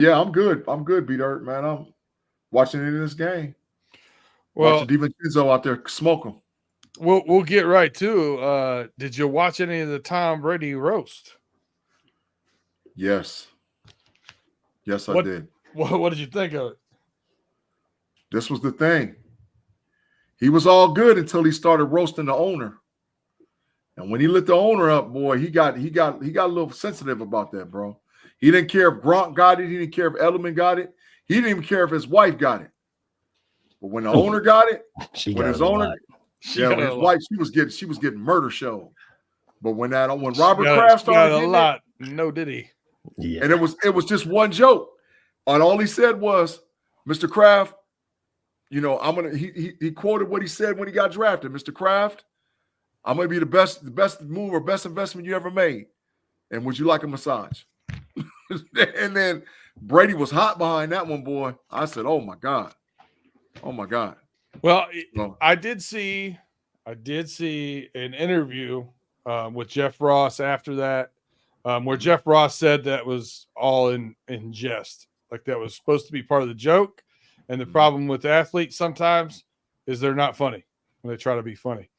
Yeah, I'm good. I'm good, B-Dirt, man. I'm watching it in this game. Watching Well, DiVincenzo out there smoke them. we'll get right to. Did you watch any of the Tom Brady roast? Yes. Yes, I What did. what did you think of it? This was the thing. He was all good until he started roasting the owner. And when he lit the owner up, boy, he got a little sensitive about that, bro. He didn't care if Gronk got it. He didn't care if Edelman got it. He didn't even care if his wife got it. But when the owner got it, She when got his it a owner, lot. She yeah, got when a his lot. wife, she was getting murder show. But when She Robert got, Kraft she got started a getting it, lot. No, did he? Yeah. and it was just one joke. And all he said was, Mr. Kraft, I'm gonna he quoted what he said when he got drafted. Mr. Kraft, I'm gonna be the best move or best investment you ever made. And would you like a massage? And then Brady was hot behind that one, boy. I said, oh my God. Oh my God. Well, So, I did see an interview with Jeff Ross after that, where Jeff Ross said that was all in jest, like that was supposed to be part of the joke. And the problem with athletes sometimes is they're not funny when they try to be funny.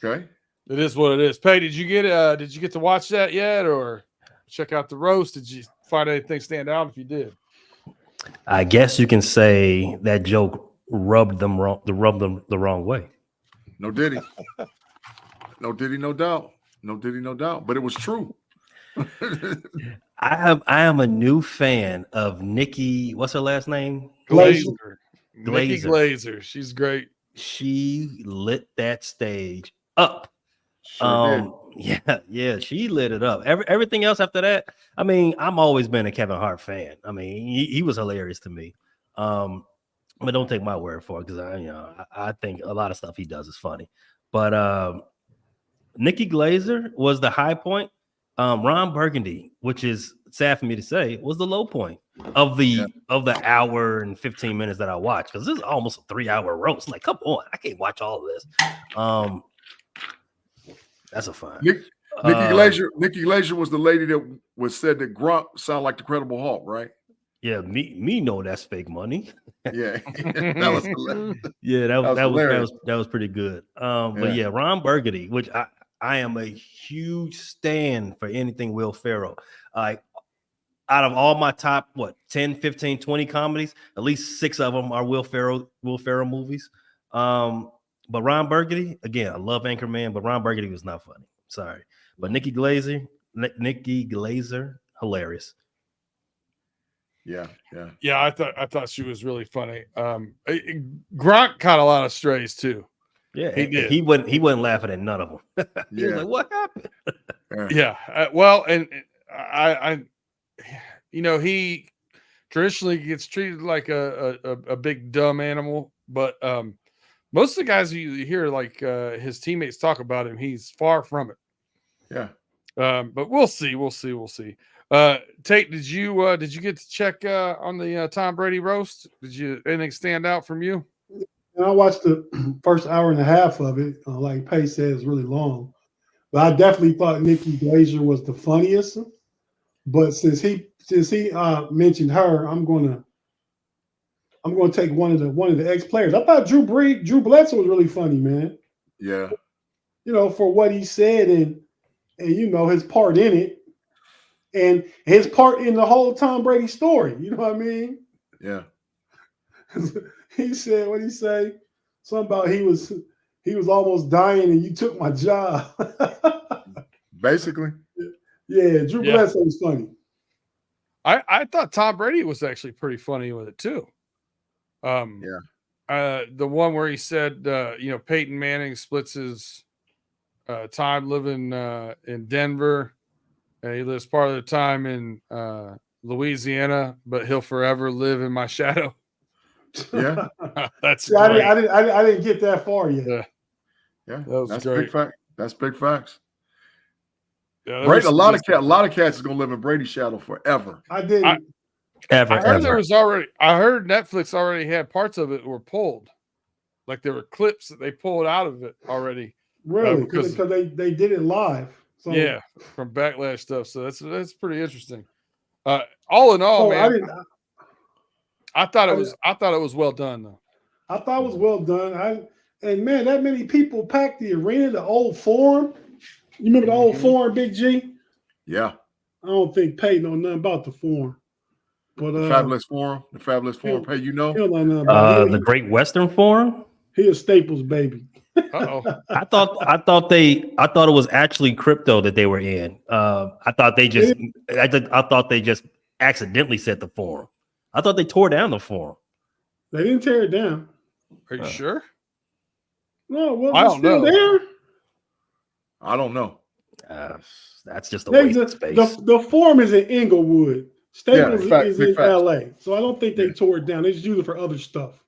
okay. It is what it is. Pay, did you get to watch that yet, or check out the roast? Did you find anything stand out? If you did, I guess you can say that joke rubbed them the wrong way. No Diddy. No Diddy, no doubt. No Diddy, no doubt. But it was true. I am a new fan of Nikki. What's her last name? Glazer, Nikki Glazer. Glazer, she's great. She lit that stage up. Sure did. Yeah, she lit it up. Everything else after that, I mean, I'm always been a Kevin Hart fan. I mean, he was hilarious to me. But don't take my word for it because I think a lot of stuff he does is funny. But Nikki Glazer was the high point. Ron Burgundy, which is sad for me to say, was the low point of the hour and 15 minutes that I watched, because this is almost a 3-hour roast. Like, come on, I can't watch all of this. That's a fine. Nikki Glazer was the lady that was said that Gronk sounded like the Credible Hulk, right? Yeah, me know that's fake money. Yeah, that was hilarious. Yeah, that was pretty good. But yeah, Ron Burgundy, which I am a huge stan for anything Will Ferrell. Like, out of all my top 10, 15, 20 comedies, at least 6 of them are Will Ferrell movies. But Ron Burgundy, again, I love Anchorman, but Ron Burgundy was not funny. Sorry. But Nikki Glazer, hilarious. Yeah. I thought she was really funny. Gronk caught a lot of strays too. Yeah, he did. He wasn't laughing at none of them. He was like, "What happened?" Yeah. Well, and I he traditionally gets treated like a big dumb animal, but most of the guys you hear, like his teammates talk about him, he's far from it. Yeah. But we'll see. Tate, did you get to check on the Tom Brady roast? Did anything stand out from you? And I watched the first hour and a half of it. Like Pay said, it's really long. But I definitely thought Nikki Glazer was the funniest. But since he mentioned her, I'm gonna take one of the ex players. I thought Drew Bledsoe was really funny, man. Yeah. For what he said and his part in it, and his part in the whole Tom Brady story. You know what I mean? Yeah. He said, what did he say? Something about he was almost dying and you took my job. Basically. Yeah, Drew Bledsoe was funny. I thought Tom Brady was actually pretty funny with it too. The one where he said, Peyton Manning splits his time living in Denver, and he lives part of the time in Louisiana, but he'll forever live in my shadow. Yeah, that's great. I didn't get that far yet. Yeah, that's great. Big fact. That's big facts. Yeah, a lot of cats is gonna live in Brady's shadow forever. I didn't. I heard Netflix already had parts of it were pulled, like there were clips that they pulled out of it already. Really, because they did it live. So. Yeah, from backlash stuff. So that's pretty interesting. All in all, man, I thought it was well done though. I thought it was well done. And man, that many people packed the arena, the old Forum. You remember the old Forum, Big G? Yeah. I don't think Pate know nothing about the Forum. But The Fabulous Forum. Hey, you know? He don't know nothing about The Great Western Forum. He a Staples baby. Uh-oh. I thought it was actually crypto that they were in. I thought they just accidentally said the Forum. I thought they tore down the Forum. They didn't tear it down. Are you sure? No, I don't know. There? I don't know. That's just a waste of space. The Forum is in Inglewood. Staples is in facts. LA. So I don't think they tore it down. They just used it for other stuff.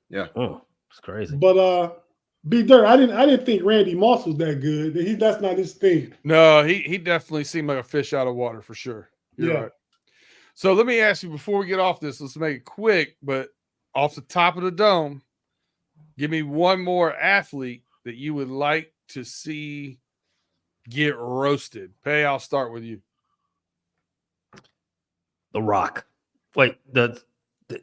Yeah. Oh, it's crazy. But B Dirt, I didn't think Randy Moss was that good. That's not his thing. No, he definitely seemed like a fish out of water for sure. You're right. So let me ask you before we get off this, let's make it quick, but off the top of the dome, give me one more athlete that you would like to see get roasted. Pay, I'll start with you. The Rock. Wait,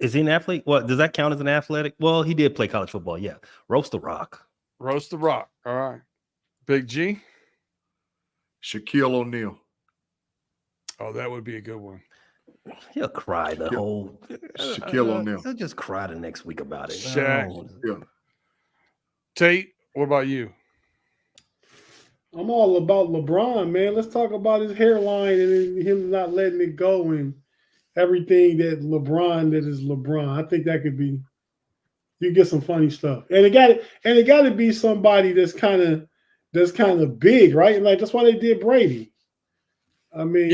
is he an athlete? What does that count as an athletic? Well, he did play college football. Yeah, roast the Rock. Roast the Rock. All right, Big G. Shaquille O'Neal. Oh, that would be a good one. He'll cry the whole. Shaquille O'Neal. He'll just cry the next week about it. Shaq. Yeah. Tate, what about you? I'm all about LeBron, man. Let's talk about his hairline and him not letting it go and everything that is LeBron. I think that could be. You get some funny stuff, and it got to be somebody that's kind of big, right? Like that's why they did Brady. I mean,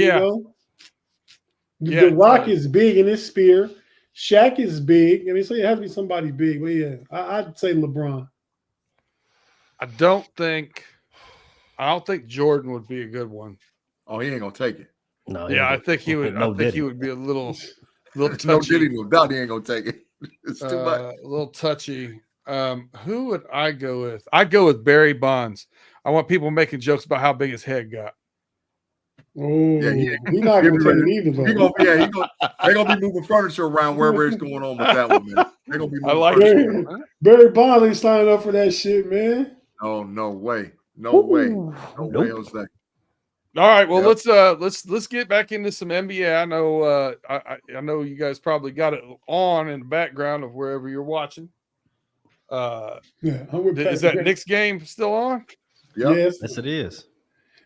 the Rock is big in his spear. Shaq is big. I mean, so it has to be somebody big. But yeah, I'd say LeBron. I don't think Jordan would be a good one. Oh, he ain't gonna take it. No. Yeah, I think he would. I think he would be a little touchy. No Diddy, no doubt he ain't gonna take it. It's too much. A little touchy. Who would I go with? I'd go with Barry Bonds. I want people making jokes about how big his head got. Oh, yeah, he's not gonna take it either. They're gonna be moving furniture around wherever it's going on with that one, man. They're gonna be moving Barry Bonds ain't signing up for that shit, man. Oh, no way. No way, Jose. All right, well let's get back into some NBA. I know I know you guys probably got it on in the background of wherever you're watching. Is that Knicks game still on? Yep. Yes, it is.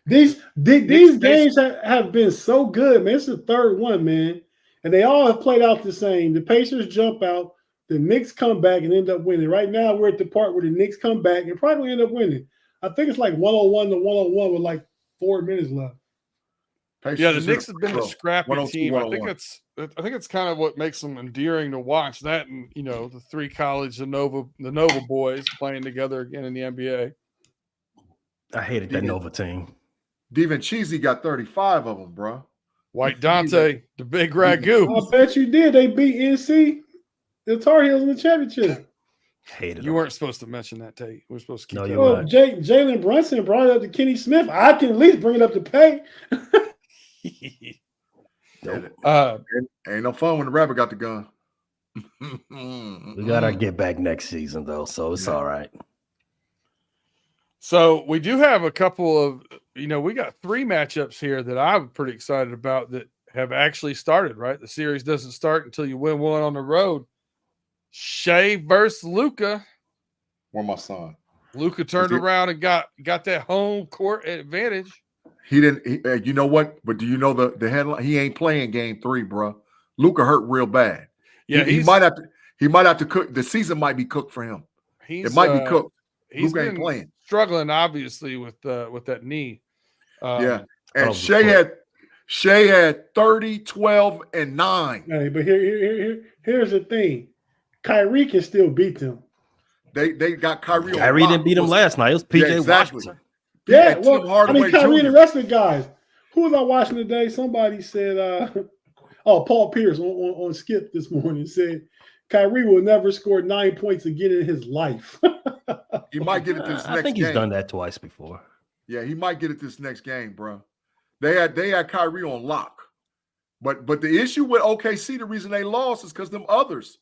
These games have been so good, man. It's the third one, man, and they all have played out the same. The Pacers jump out, the Knicks come back and end up winning. Right now, we're at the part where the Knicks come back and probably end up winning. I think it's like 101 to 101 with like 4 minutes left. Yeah, the Knicks have been a scrappy team. I think it's kind of what makes them endearing to watch. That and the three college the Nova boys playing together again in the NBA. I hated that Nova team. DiVincenzi got 35 of them, bro. White Dante, the big ragu. I bet you did. They beat NC, the Tar Heels in the championship. You weren't supposed to mention that, Tate. We're supposed to keep that. Well, Jalen Brunson brought it up to Kenny Smith. I can at least bring it up to Pay. Ain't no fun when the rabbit got the gun. We gotta get back next season though, so it's all right. So we do have a couple of, we got 3 matchups here that I'm pretty excited about that have actually started, right? The series doesn't start until you win one on the road. Shai versus Luka. Where my son? Luka turned around and got that home court advantage. He didn't. You know what? But do you know the headline? He ain't playing game 3, bro. Luka hurt real bad. Yeah, he might have to. He might have to cook. The season might be cooked for him. It might be cooked. Luka ain't playing. Struggling obviously with that knee. And Shai had 30, 12, and 9. Hey, but here's the thing. Kyrie can still beat them. They got Kyrie. Kyrie didn't beat him last night. It was PJ Washington. Yeah, well, Kyrie and the rest of the guys. Who was I watching today? Somebody said, Paul Pierce on Skip this morning said Kyrie will never score 9 points again in his life. He might get it this next game. I think he's done that twice before. Yeah, he might get it this next game, bro. They had Kyrie on lock. But the issue with OKC, the reason they lost is because them others,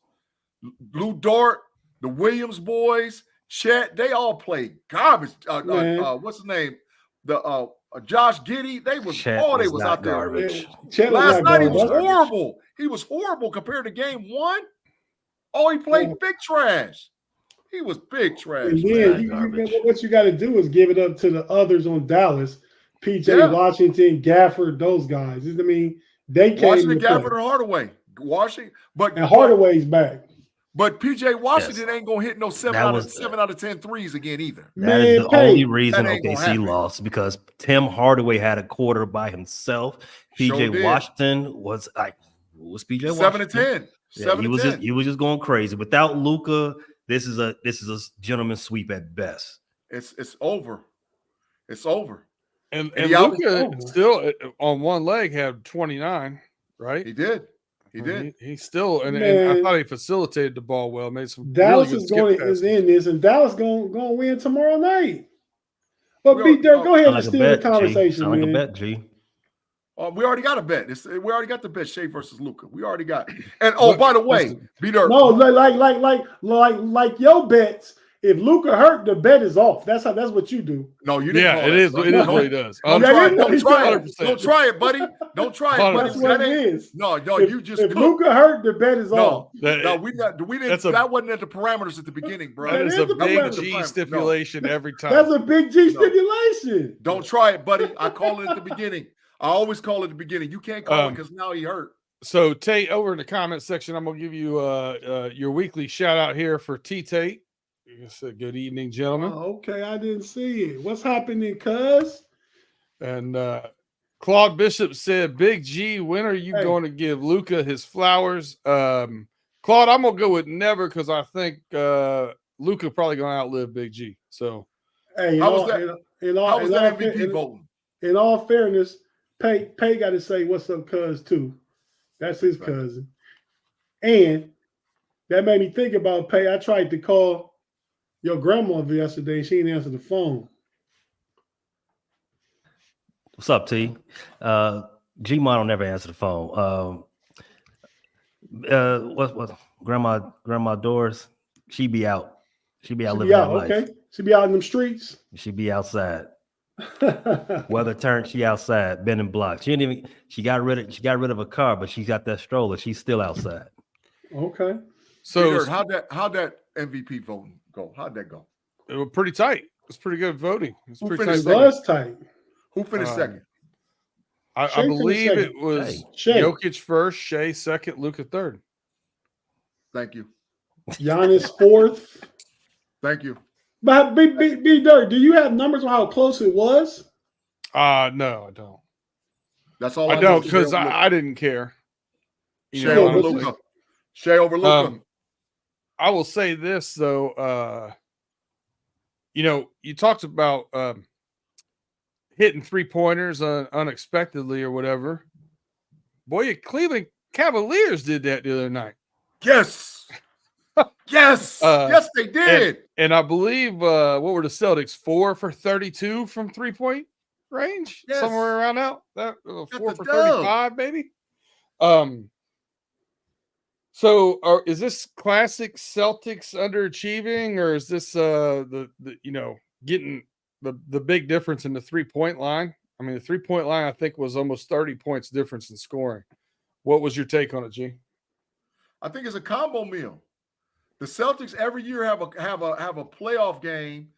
Blue Dart, the Williams boys, Chet, they all played garbage. What's his name? The Josh Giddey, they was out there. Garbage. Last night he was horrible. He was horrible compared to game one. Oh, he played big trash. He was big trash. And then what you got to do is give it up to the others on Dallas, PJ Washington, Gafford, those guys. I mean, they came. Washington, Gafford, and Hardaway. And Hardaway's back. But PJ Washington ain't gonna hit no 7 out of 10 threes again either. That is the only reason OKC lost, because Tim Hardaway had a quarter by himself. PJ Washington was like, who was PJ Washington? 7 to 10. He was just going crazy. Without Luka, this is a gentleman's sweep at best. It's over. It's over. And Luka still on one leg had 29, right? He did. He still and I thought he facilitated the ball well. Made some. Dallas is in this, and Dallas going to win tomorrow night. But B Dirt, go ahead and steal the conversation, man. Like a bet, G. We already got a bet. We already got the bet. Shai versus Luka. We already got it. And by the way, B Dirt. No, like your bets. If Luka hurt, the bet is off. That's what you do. No, you didn't. Yeah, it is what he does. Don't try it, buddy. Don't try it, buddy. That's what it is. No, you just. If Luka hurt, the bet is off. We didn't. That wasn't at the parameters at the beginning, bro. That is a big G stipulation every time. That's a big G stipulation. Don't try it, buddy. I call it at the beginning. I always call it at the beginning. You can't call it because now he hurt. So Tate, over in the comment section, I'm gonna give you your weekly shout out here for Tate. Good evening, gentlemen. Okay, I didn't see it. What's happening, cuz? And Claude Bishop said, Big G, when are you going to give Luka his flowers? Claude, I'm going to go with never, because I think Luka probably going to outlive Big G. So, hey, how was that MVP voting? In all fairness, Pay got to say what's up, cuz, too. That's his cousin. And that made me think about Pay. I tried to call your grandmother yesterday. She didn't answer the phone. What's up, T? G-Mon don't never answer the phone. What? Grandma Doris? She be out. She be out living that life. Okay. She be out in them streets. She be outside. Weather turned, she outside, bending blocks. She got rid of a car, but she got that stroller. She's still outside. Okay. So how'd that MVP voting go? How'd that go? It was pretty tight. It's pretty good voting. Tight. Who finished second? I believe it was Jokic first, Shai second, Luka third. Thank you. Giannis fourth. Thank you. But B Dirt, do you have numbers on how close it was? No, I don't. That's all I don't, because I didn't care. Shai over Luka. Shai over Luka. I will say this though, you talked about hitting 3-pointers unexpectedly or whatever. Boy, your Cleveland Cavaliers did that the other night. Yes. Yes. Yes, they did. And I believe what were the Celtics? 4 for 32 from 3-point range? Yes. Somewhere around that 4 for 35, maybe. So is this classic Celtics underachieving, or is this getting the big difference in the 3-point line? I mean, the 3-point line I think was almost 30 points difference in scoring. What was your take on it, G? I think it's a combo meal. The Celtics every year have a playoff game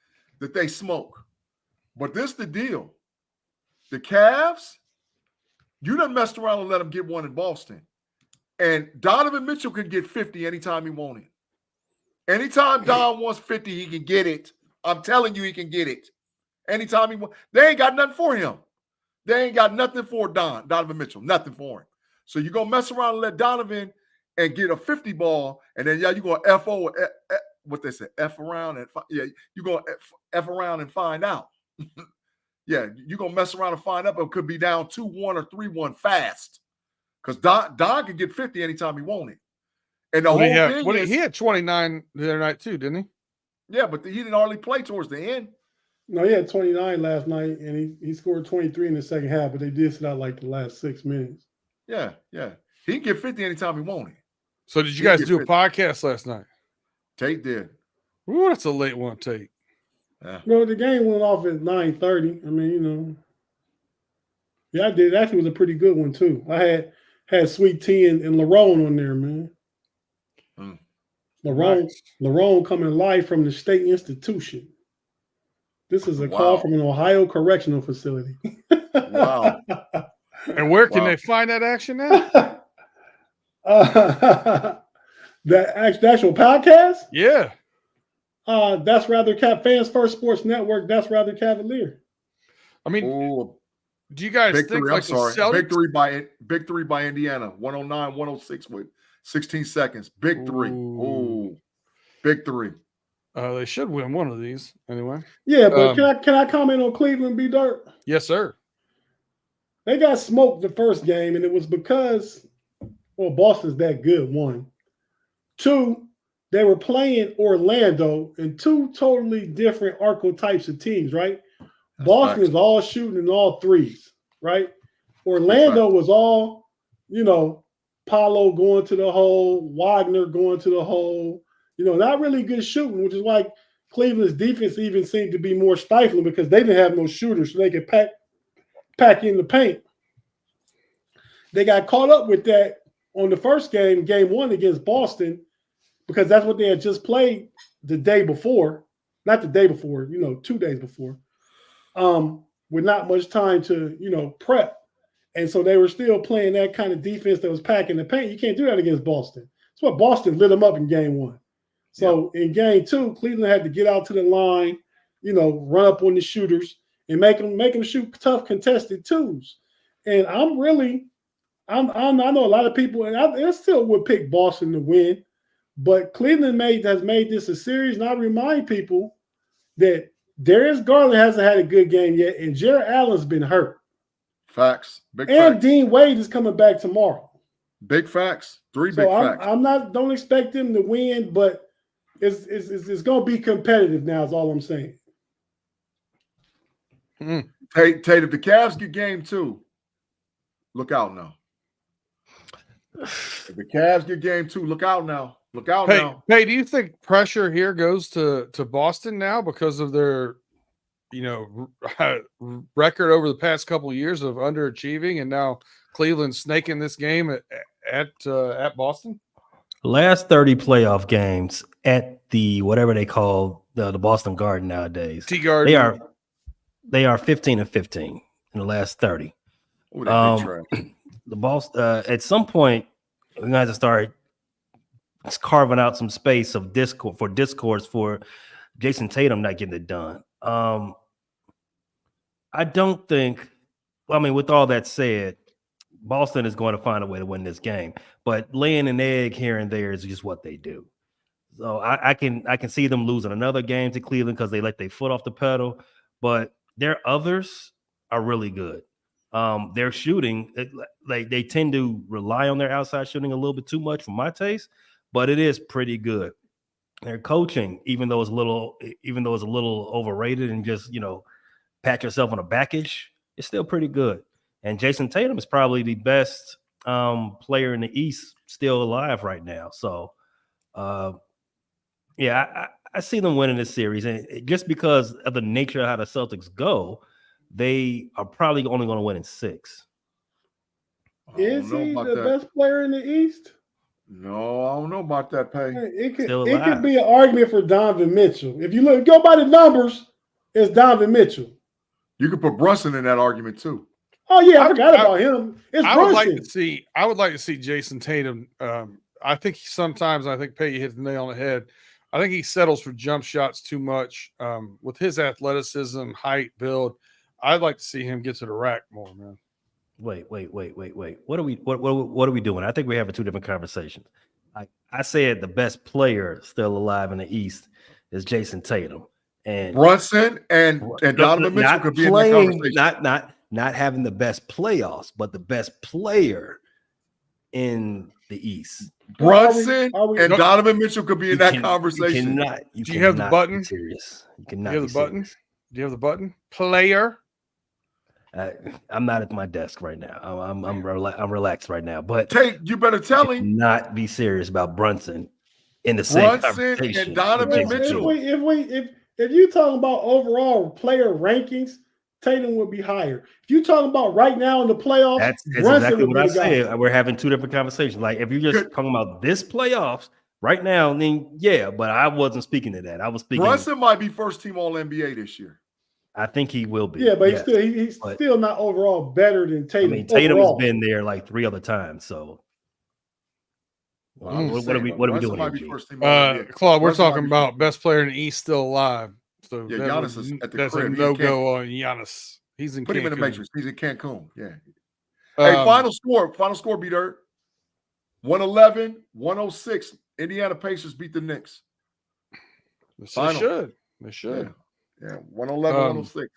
that they smoke. But this is the deal. The Cavs, you done messed around and let them get one in Boston. And Donovan Mitchell can get 50 anytime he wants it. Anytime Don wants 50, he can get it. I'm telling you, he can get it. Anytime he wants. They ain't got nothing for him. They ain't got nothing for Donovan Mitchell. Nothing for him. So you're going to mess around and let Donovan and get a 50 ball, and then, you're going to what they say, F around. You're going to F around and find out. Yeah, you're going to mess around and find out, but it could be down 2-1 or 3-1 fast. Because Don could get 50 anytime he wanted. And the whole thing he had 29 the other night too, didn't he? Yeah, but he didn't hardly play towards the end. No, he had 29 last night, and he scored 23 in the second half, but they did sit out like the last 6 minutes. Yeah. He can get 50 anytime he wants it. So did you guys do a podcast last night? Tate did. Ooh, that's a late one, Tate. Yeah. No, the game went off at 9:30. I mean, yeah, I did. Actually, was a pretty good one too. I had Sweet Tea and Larone on there, man. Larone coming live from the state institution. This is a call from an Ohio correctional facility. Wow. And where can they find that action at? The actual podcast? Yeah. That's Rather Fans First Sports Network. That's Rather Cavalier. I mean, do you guys think like the Celtics? Big three by Indiana, 109-106 with 16 seconds. Big three. Ooh, big three. They should win one of these anyway. Yeah, but can I comment on Cleveland, B-Dirt? Yes, sir. They got smoked the first game, and it was because, Boston's that good, one. Two, they were playing Orlando in two totally different archetypes of teams, right? That's Boston is all shooting in all threes, right? Orlando was all, Paolo going to the hole, Wagner going to the hole, not really good shooting, which is why Cleveland's defense even seemed to be more stifling because they didn't have no shooters, so they could pack in the paint. They got caught up with that on the first game, game one against Boston, because that's what they had just played the day before. Not the day before, 2 days before. With not much time to, prep. And so they were still playing that kind of defense that was packing the paint. You can't do that against Boston. That's what Boston lit them up in game one. So in game two, Cleveland had to get out to the line, run up on the shooters and make them shoot tough contested twos. And I know a lot of people, and I still would pick Boston to win, but Cleveland has made this a series. And I remind people that Darius Garland hasn't had a good game yet, and Jarrett Allen's been hurt. Facts. Big and facts. Dean Wade is coming back tomorrow. Big facts. Big facts. Don't expect them to win, but it's going to be competitive now is all I'm saying. Tate, if the Cavs get game two, look out now. If the Cavs get game two, look out now. Look out now. Hey, do you think pressure here goes to Boston now because of their, record over the past couple of years of underachieving, and now Cleveland snaking this game at Boston? Last 30 playoff games at the whatever they call the Boston Garden nowadays. T-Garden. They are 15-15 in the last 30. The Boston at some point we're gonna have to start carving out some space of discourse for Jason Tatum not getting it done. I don't think. With all that said, Boston is going to find a way to win this game, but laying an egg here and there is just what they do. So I can see them losing another game to Cleveland because they let their foot off the pedal, but their others are really good. Their shooting, they tend to rely on their outside shooting a little bit too much for my taste, but it is pretty good. Their coaching, even though it's a little overrated and just pat yourself on the backage, it's still pretty good. And Jason Tatum is probably the best player in the East still alive right now. So, I see them winning this series. And just because of the nature of how the Celtics go, they are probably only going to win in 6. Is he the best player in the East? No, I don't know about that, Pay. It could be an argument for Donovan Mitchell. If you go by the numbers, it's Donovan Mitchell. You could put Brunson in that argument too. Oh yeah, I forgot about him. I would like to see Jason Tatum. I think Pay hit the nail on the head. I think he settles for jump shots too much. With his athleticism, height, build, I'd like to see him get to the rack more, man. Wait. What are we doing? I think we're having two different conversations. I said the best player still alive in the East is Jason Tatum. And Brunson and Donovan Mitchell could be in the conversation. Not having the best playoffs, but the best player in the East. Brunson and Donovan Mitchell could be in that conversation. Do you have the button? Serious. You cannot. Do you have the button? Do you have the button? Player. I'm not at my desk right now. I'm relaxed right now. But Tate, you better tell him. not be serious about Brunson in the same Brunson conversation. and Donovan with Jason Mitchell. Tatum. If you talking about overall player rankings, Tatum would be higher. If you talking about right now in the playoffs, That's Brunson exactly would what be I the guy. said. We're having two different conversations. Like if you're just talking about this playoffs right now, then yeah, but I wasn't speaking to that. I was speaking. Brunson might be first team All NBA this year. I think he will be. Yeah, but yes. he's still not overall better than Tatum. I mean, Tatum's overall. been there like 3 other times. So what are we doing here, G? Claude, we're talking about best player in the East still alive. So yeah, Giannis is at the that's crib. a no-go on Giannis. He's in Put Cancun. him in the Matrix. He's in Cancun. Yeah. Hey, final score, B-Dirt. 111-106. Indiana Pacers beat the Knicks. They should. They should. Yeah. 111-106.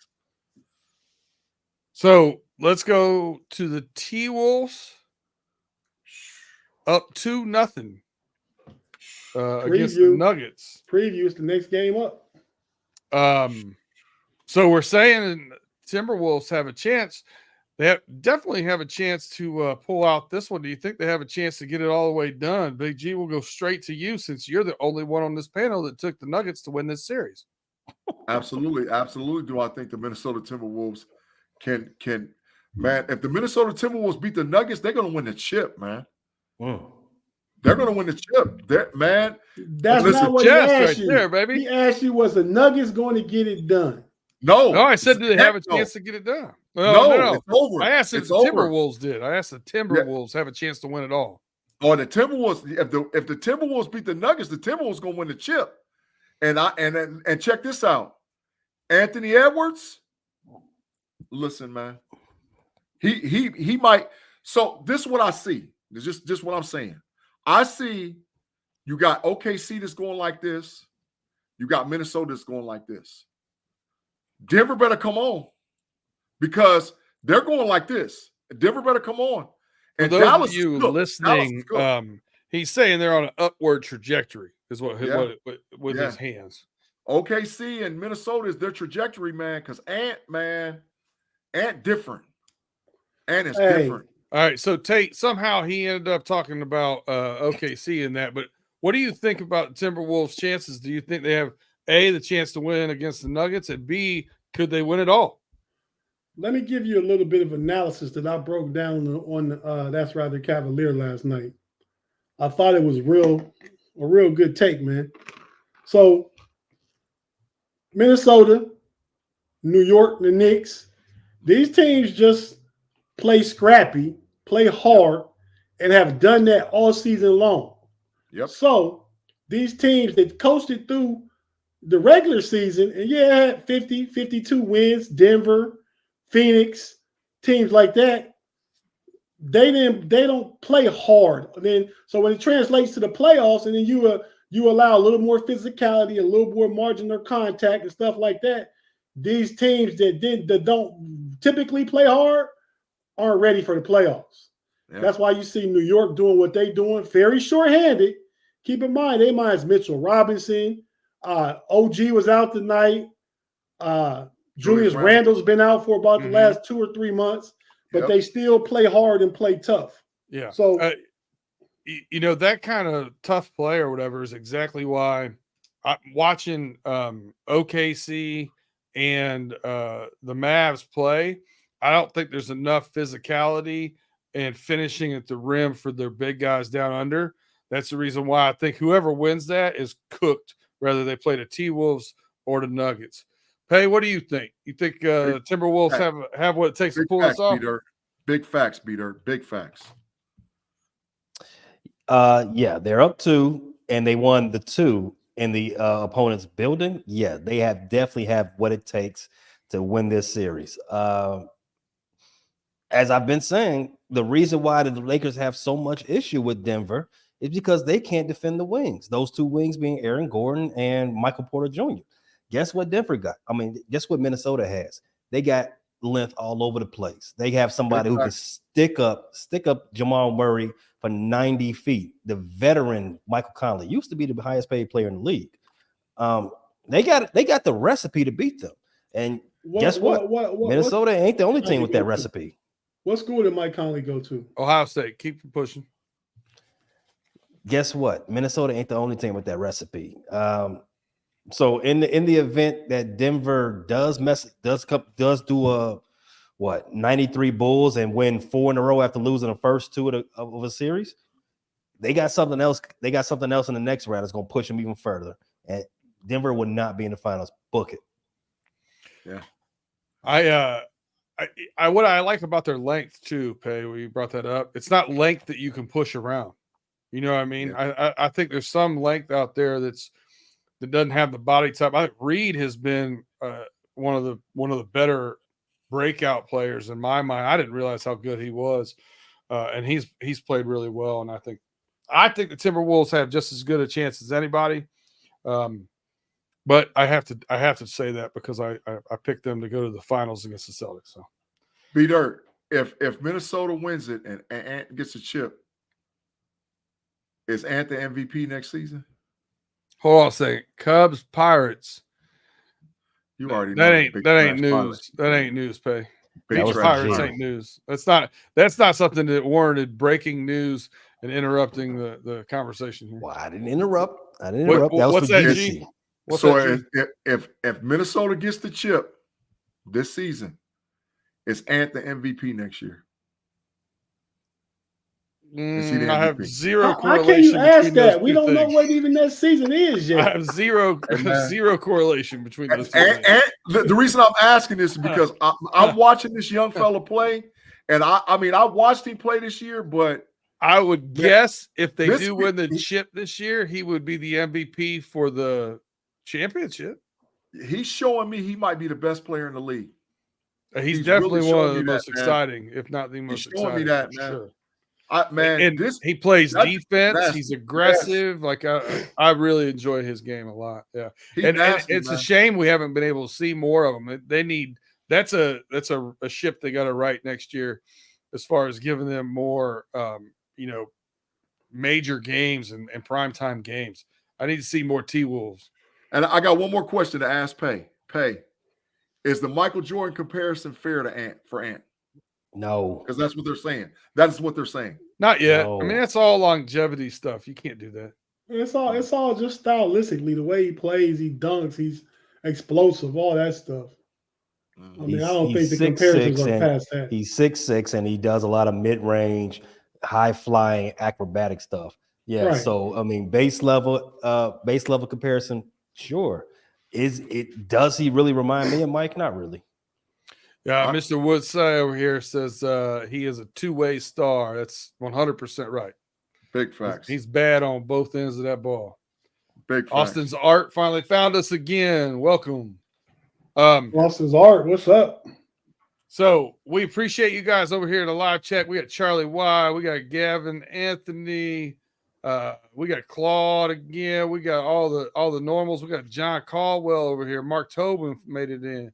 So let's go to the T-Wolves. Up 2-0 against the Nuggets. Previews the next game up. So we're saying Timberwolves have a chance. They definitely have a chance to pull out this one. Do you think they have a chance to get it all the way done? Big G, will go straight to you since you're the only one on this panel that took the Nuggets to win this series. Absolutely. Absolutely. Do I think the Minnesota Timberwolves can man, if the Minnesota Timberwolves beat the Nuggets, they're going to win the chip, man. They're going to win the chip. Man, that's not what he asked you. There, baby. He asked you, was the Nuggets going to get it done? No, I said, do they have a chance to get it done? No, it's over. I asked if the Timberwolves did. I asked the Timberwolves have a chance to win it all. Or the Timberwolves, if the Timberwolves beat the Nuggets, the Timberwolves going to win the chip. And check this out. Anthony Edwards, listen, man. He might. So this is what I see. It's just what I'm saying. I see you got OKC that's going like this. You got Minnesota that's going like this. Denver better come on because they're going like this. Denver better come on. And for those Dallas of you listening, he's saying they're on an upward trajectory is what with his hands. OKC and Minnesota is their trajectory, man, because Ant different. Ant is different. All right, so Tate, somehow he ended up talking about OKC in that, but what do you think about Timberwolves' chances? Do you think they have, A, the chance to win against the Nuggets, and B, could they win it all? Let me give you a little bit of analysis that I broke down on That's Rather Cavalier last night. I thought it was a real good take, man. So Minnesota, New York, the Knicks, these teams just play scrappy, play hard, and have done that all season long. Yep. So these teams that coasted through the regular season and had 50, 52 wins, Denver, Phoenix, teams like that, they don't play hard. So when it translates to the playoffs, and then you allow a little more physicality, a little more margin of contact and stuff like that, these teams that don't typically play hard aren't ready for the playoffs. Yeah. That's why you see New York doing what they're doing, very shorthanded. Keep in mind, they minus Mitchell Robinson. OG was out tonight. Julius Randle's been out for about the last 2 or 3 months, but they still play hard and play tough. Yeah. So, that kind of tough play or whatever is exactly why I'm watching OKC and the Mavs play. I don't think there's enough physicality and finishing at the rim for their big guys down under. That's the reason why I think whoever wins that is cooked, whether they play the T-Wolves or the Nuggets. Pay, what do you think? You think Timberwolves have what it takes to pull this off? Big facts, Peter. Big facts. Yeah, they're up 2, and they won the 2 in the opponent's building. Yeah, they definitely have what it takes to win this series. As I've been saying, the reason why the Lakers have so much issue with Denver is because they can't defend the wings. Those 2 wings being Aaron Gordon and Michael Porter Jr. Guess what Denver got? Guess what Minnesota has? They got length all over the place. They have somebody who can stick up Jamal Murray for 90 feet. The veteran Michael Conley used to be the highest paid player in the league. They got the recipe to beat them. And Guess what? Minnesota ain't the only team with that recipe. What school did Mike Conley go to? Ohio State. Keep pushing. Guess what? Minnesota ain't the only team with that recipe. So in the event that Denver does do a 93 Bulls and win 4 in a row after losing the first 2 of a series, they got something else. They got something else in the next round that's going to push them even further. And Denver would not be in the finals. Book it. Yeah. What I like about their length too, Pay, when you brought that up, it's not length that you can push around. You know what I mean? Yeah. I think there's some length out there that doesn't have the body type. I think Reed has been one of the better breakout players in my mind. I didn't realize how good he was, and he's played really well. And I think the Timberwolves have just as good a chance as anybody. But I have to say that because I picked them to go to the finals against the Celtics. So, B-Dirt, if Minnesota wins it and Ant gets a chip, is Ant the MVP next season? Hold on a second. Cubs, Pirates. You already know that ain't news. Pirates. That ain't news, Pay. Pirates ain't news. That's not something that warranted breaking news and interrupting the conversation here. Well, I didn't interrupt. That was what's for that, GC. So if Minnesota gets the chip this season, is Ant the MVP next year? I have zero correlation. How can you ask that? We don't things. know what even that season is yet. I have zero correlation between those two things. And the reason I'm asking this is because I'm watching this young fella play, and I watched him play this year, but I would guess if they do win the chip this year, he would be the MVP for the championship. He's showing me he might be the best player in the league. He's definitely really one of the most exciting, if not the most exciting. Showing me that, man. Sure. He plays defense. He's aggressive. Like I really enjoy his game a lot. Yeah, and it's a shame we haven't been able to see more of them. They need that's a ship they got to right next year, as far as giving them more, major games and primetime games. I need to see more T-Wolves. And I got one more question to ask Pay. Pay, is the Michael Jordan comparison fair to Ant? No, because that's what they're saying. That's what they're saying. Not yet. No. I mean, that's all longevity stuff. You can't do that. It's all just stylistically the way he plays, he dunks, he's explosive, all that stuff. I mean, I don't think the comparisons are past that. He's 6'6" and he does a lot of mid-range, high-flying acrobatic stuff. Yeah. Right. So I mean, base level comparison, sure. Does he really remind me of Mike? Not really. Yeah, Mr. Woodside over here says he is a two-way star. That's 100% right. Big facts. He's bad on both ends of that ball. Big facts. Austin's Art finally found us again. Welcome. Austin's Art, what's up? So we appreciate you guys over here in the live chat. We got Charlie Y. We got Gavin Anthony. We got Claude again. We got all the normals. We got John Caldwell over here. Mark Tobin made it in.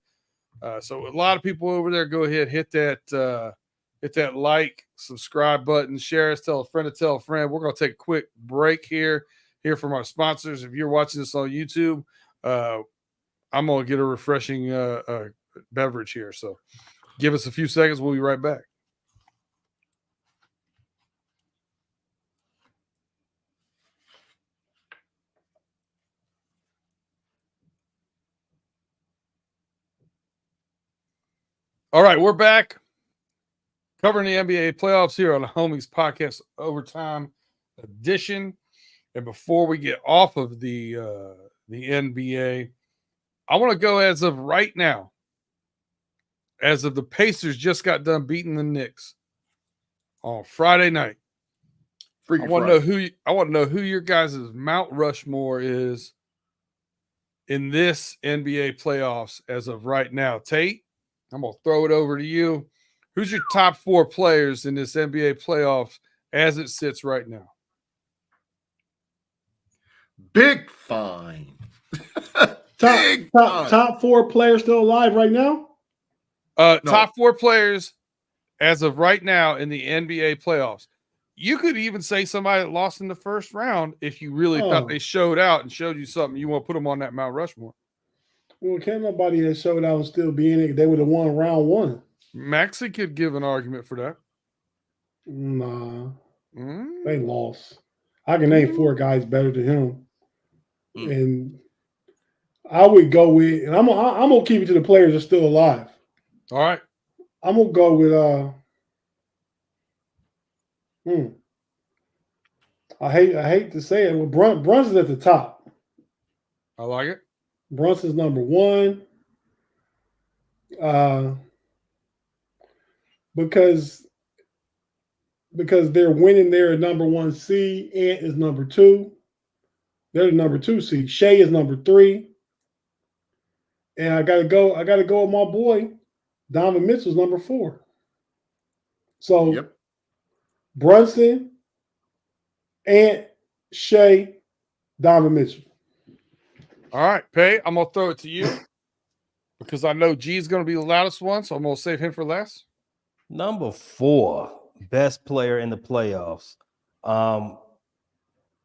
So a lot of people over there, go ahead, hit that like, subscribe button, share us, tell a friend to tell a friend. We're going to take a quick break here, hear from our sponsors. If you're watching this on YouTube, I'm going to get a refreshing beverage here. So give us a few seconds. We'll be right back. All right, we're back covering the NBA playoffs here on the Homies Podcast Overtime Edition. And before we get off of the NBA, I want to go as of right now, as of the Pacers just got done beating the Knicks on Friday night. I want to know who your guys' Mount Rushmore is in this NBA playoffs as of right now. Tate, I'm going to throw it over to you. Who's your top 4 players in this NBA playoffs as it sits right now? Big fine. Top 4 players still alive right now? No. Top 4 players as of right now in the NBA playoffs. You could even say somebody that lost in the first round if you really thought they showed out and showed you something. You want to put them on that Mount Rushmore. Well, can't nobody that showed out still be in it. They would have won round one. Maxey could give an argument for that. Nah, they lost. I can name 4 guys better than him, and I would go with. And I'm gonna keep it to the players that are still alive. All right. I'm gonna go with I hate to say it, but Brunson's at the top. I like it. Brunson's number 1. Because they're winning their number 1 seed. Ant is number 2. They're the number 2 seed. Shai is number 3. And I gotta go with my boy. Donovan Mitchell's number 4. So Brunson, Ant, Shai, Donovan Mitchell. All right, Pay, I'm going to throw it to you because I know G's going to be the loudest one, so I'm going to save him for last. Number 4, best player in the playoffs. I'm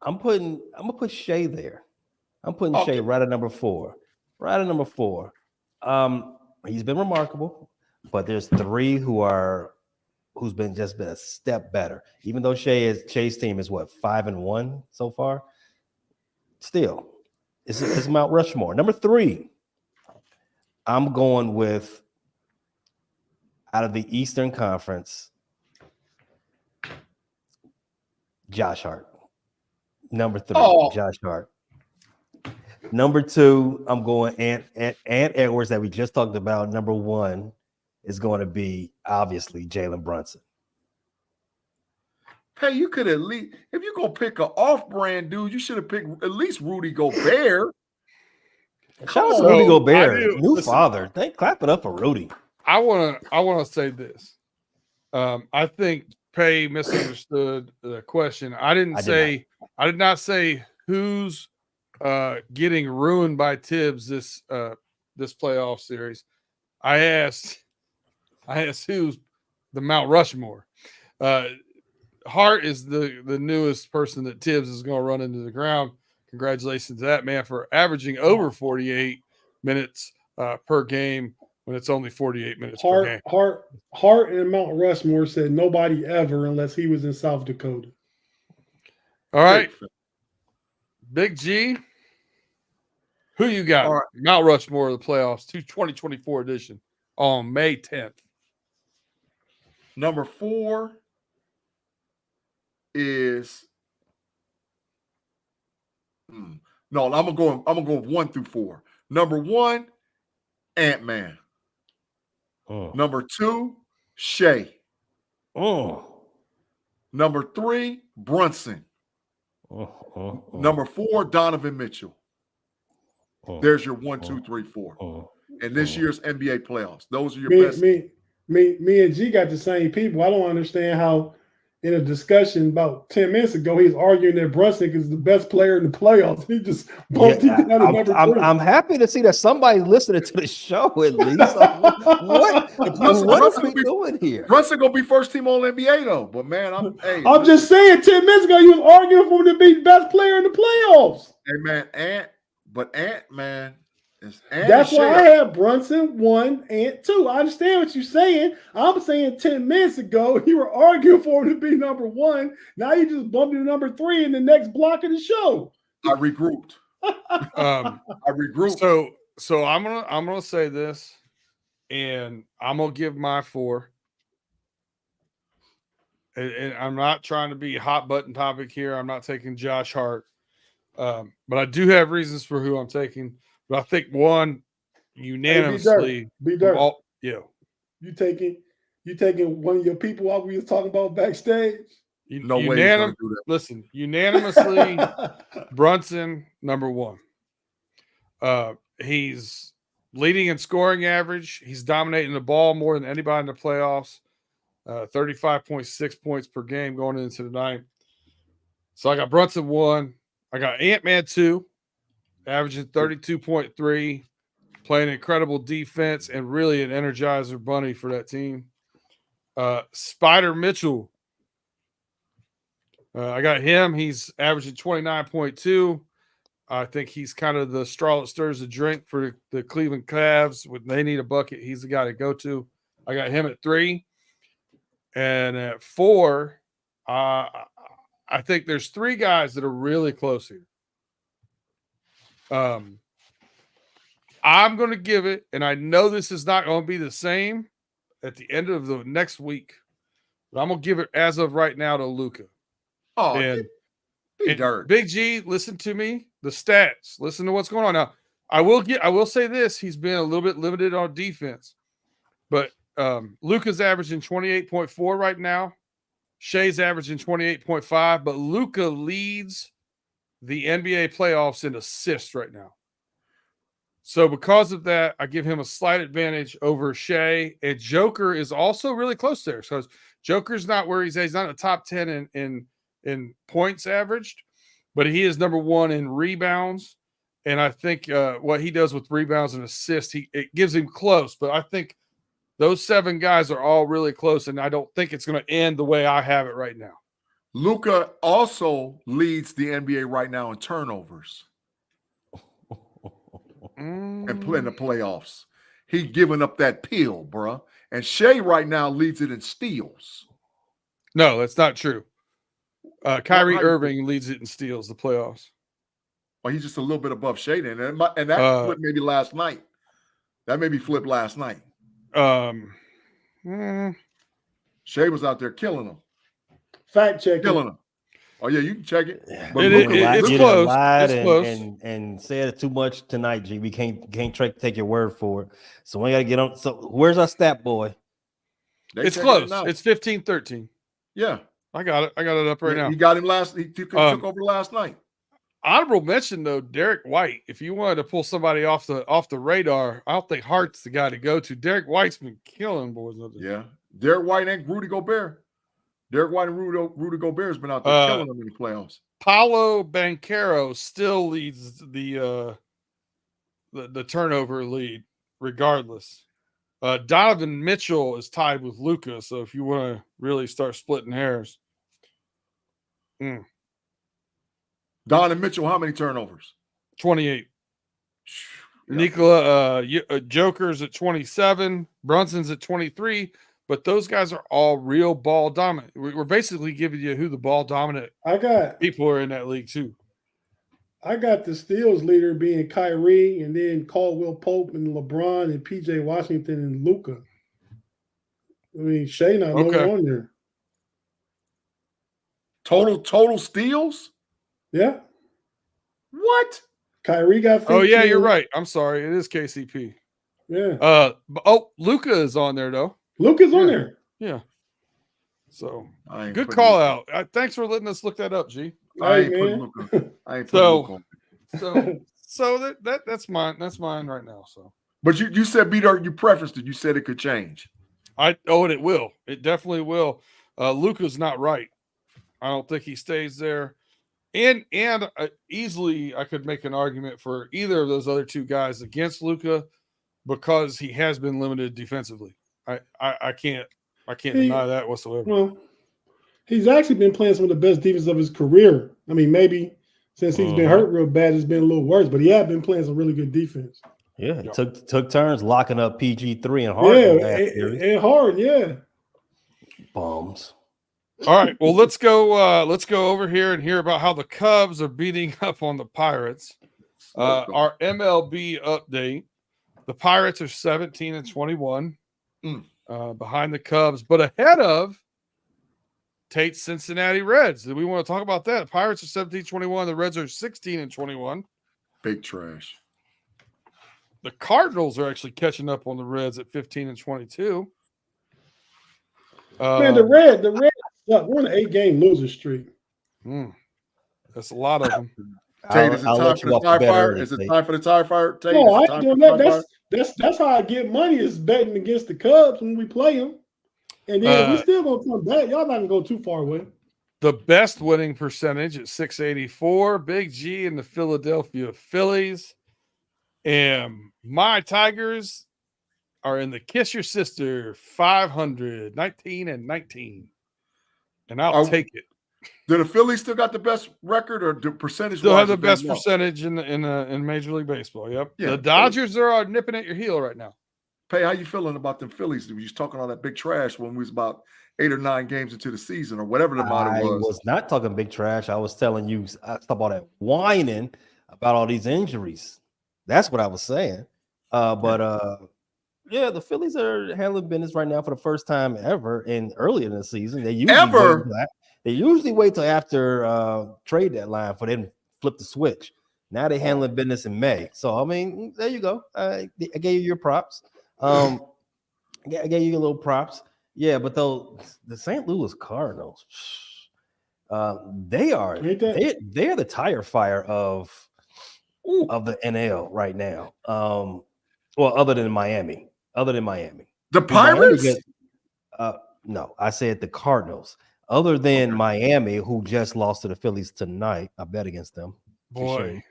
gonna put Shai there. I'm putting Shai right at number 4. Right at number 4. He's been remarkable, but there's 3 who's been a step better. Even though Shai's team is 5-1 so far. Still, it's Mount Rushmore. Number 3, I'm going with out of the Eastern Conference, Josh Hart. Number 3, Josh Hart. Number 2, I'm going Ant Edwards that we just talked about. Number 1 is going to be obviously Jalen Brunson. Hey, you could at least, if you're gonna pick an off-brand dude, you should have picked at least Rudy Gobert. Shout out to Rudy Gobert, new father. Clap it up for Rudy. I wanna say this. I think Pay misunderstood the question. I did not say who's getting ruined by Tibbs this playoff series. I asked who's the Mount Rushmore. Hart is the newest person that Tibbs is going to run into the ground. Congratulations to that man for averaging over 48 minutes per game when it's only 48 minutes per game. Hart and Mount Rushmore said nobody ever unless he was in South Dakota. All right. Big G, who you got? Right. Mount Rushmore of the playoffs, 2024 edition on May 10th. Number 4 is no, I'm gonna go 1 through 4. Number 1, Ant-Man. Number 2, Shai. Number 3, Brunson. Number 4, Donovan Mitchell. There's your 1, 2, 3, 4. And this year's NBA playoffs. Those are your best. Me and G got the same people. I don't understand how in a discussion about 10 minutes ago, he's arguing that Brunson is the best player in the playoffs. He just bumped him down to number 3. I'm happy to see that somebody's listening to the show at least. What are we doing here? Brunson gonna be first team All NBA though. But man, I'm just saying 10 minutes ago, you was arguing for him to be the best player in the playoffs. Hey man, Ant-Man. That's why I had Brunson 1, Ant 2. I understand what you're saying. I'm saying 10 minutes ago, you were arguing for him to be number 1. Now you just bumped to number 3 in the next block of the show. I regrouped. So I'm gonna say this, and I'm gonna give my 4. And I'm not trying to be hot button topic here. I'm not taking Josh Hart, but I do have reasons for who I'm taking. But I think one unanimously. Be dirt. You taking one of your people while we was talking about backstage? No way. Listen, unanimously, Brunson number 1. He's leading in scoring average. He's dominating the ball more than anybody in the playoffs. 35.6 points per game going into the night. So I got Brunson 1. I got Ant-Man 2. Averaging 32.3, playing incredible defense and really an energizer bunny for that team. Spider Mitchell. I got him. He's averaging 29.2. I think he's kind of the straw that stirs the drink for the Cleveland Cavs. When they need a bucket, he's the guy to go to. I got him at 3. And at 4, I think there's 3 guys that are really close here. I'm going to give it, and I know this is not going to be the same at the end of the next week, but I'm going to give it as of right now to Luka. Oh, and dirt. Big G, listen to me. The stats. Listen to what's going on now. I will say this: he's been a little bit limited on defense, but Luka's averaging 28.4 right now. Shai's averaging 28.5, but Luka leads the NBA playoffs in assists right now. So because of that, I give him a slight advantage over Shai. And Joker is also really close there. So Joker's not where he's at. He's not in the top 10 in points averaged, but he is number 1 in rebounds. And I think what he does with rebounds and assists, it gives him close. But I think those 7 guys are all really close, and I don't think it's going to end the way I have it right now. Luka also leads the NBA right now in turnovers. And play in the playoffs. He giving up that pill, bruh. And Shai right now leads it in steals. No, that's not true. Kyrie Irving leads it in steals, the playoffs. Well, he's just a little bit above Shai then. And that flipped maybe last night. That maybe flipped last night. Shai was out there killing him. Fact checking. Killing him. Oh, yeah, you can check it. But It's close. Lied It's close. And said too much tonight, G. We can't take your word for it. So we got to get on. So where's our stat boy? It's close. It's 15-13. Yeah. I got it. I got it up right now. He got him he took over last night. Honorable mention, though, Derek White. If you wanted to pull somebody off the radar, I don't think Hart's the guy to go to. Derek White's been killing boys. Yeah. Derek White and Rudy Gobert. Derek White and Rudy Gobert has been out there killing them in the playoffs. Paulo Banchero still leads the turnover lead, regardless. Donovan Mitchell is tied with Luka, so if you want to really start splitting hairs. Donovan Mitchell, how many turnovers? 28. Yeah. Nikola Joker's at 27. Brunson's at 23. But those guys are all real ball dominant. We're basically giving you who the ball dominant people are in that league too. I got the steals leader being Kyrie, and then Caldwell Pope and LeBron and PJ Washington and Luka. I mean, Shai not nowhere on there. Total steals? Yeah. What? Kyrie got 15. Oh, yeah, you're right. I'm sorry. It is KCP. Yeah. Luka is on there, though. Luka's on there. Yeah. So, good call out. Thanks for letting us look that up, G. I ain't putting Luka. I ain't putting Luka. So that's mine. That's mine right now. So, but you said B-Dart, you prefaced it. You said it could change. And it will. It definitely will. Luka's not right. I don't think he stays there. And easily I could make an argument for either of those other 2 guys against Luka because he has been limited defensively. I can't deny that whatsoever. Well, he's actually been playing some of the best defense of his career. I mean, maybe since he's been hurt real bad, it's been a little worse, but he had been playing some really good defense. Yeah, took turns locking up PG3 and Harden. Yeah, and Harden, yeah. Bombs. All right, well, let's go over here and hear about how the Cubs are beating up on the Pirates. Our MLB update. The Pirates are 17-21 behind the Cubs, but ahead of Tate's Cincinnati Reds. Do we want to talk about that? The Pirates are 17-21. The Reds are 16-21. Big trash. The Cardinals are actually catching up on the Reds at 15-22. Man, the Reds we're on an 8-game loser streak. That's a lot of them. Tate, is it time for the tie fire? Is it time for the tie fire? Tate, no, I ain't doing that. That's how I get money, is betting against the Cubs when we play them. And then we still gonna come back. Y'all not gonna go too far away. The best winning percentage at 684. Big G in the Philadelphia Phillies. And my Tigers are in the Kiss Your Sister 500, 19-19. And I'll take it. Do the Phillies still got the best record, or do percentage? Still have the best percentage in Major League Baseball. Yep. Yeah. The Dodgers are nipping at your heel right now. Pay, how you feeling about them Phillies? We was talking all that big trash when we was about 8 or 9 games into the season, or whatever the amount it was. I was not talking big trash. I was telling you stop all that whining about all these injuries. That's what I was saying. Yeah, the Phillies are handling business right now for the first time ever. And earlier in the season, they usually wait till after trade deadline for them to flip the switch. Now they're handling business in May. So I mean, there you go. I gave you your props. I gave you a little props. Yeah, but though the St. Louis Cardinals, they're the tire fire of the NL right now. Well, other than Miami. The Pirates? No, I said the Cardinals. Other than Miami, who just lost to the Phillies tonight, I bet against them. Boy,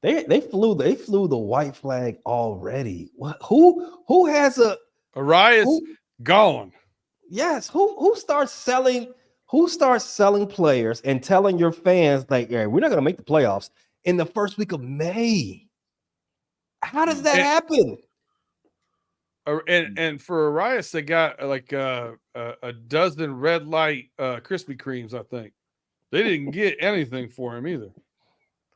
they flew the white flag already. What? Who has a Arias gone? Yes. Who starts selling players and telling your fans like, yeah, we're not gonna make the playoffs in the first week of May? How does that happen? And for Arias, they got like a dozen red light Krispy Kremes. I think they didn't get anything for him either.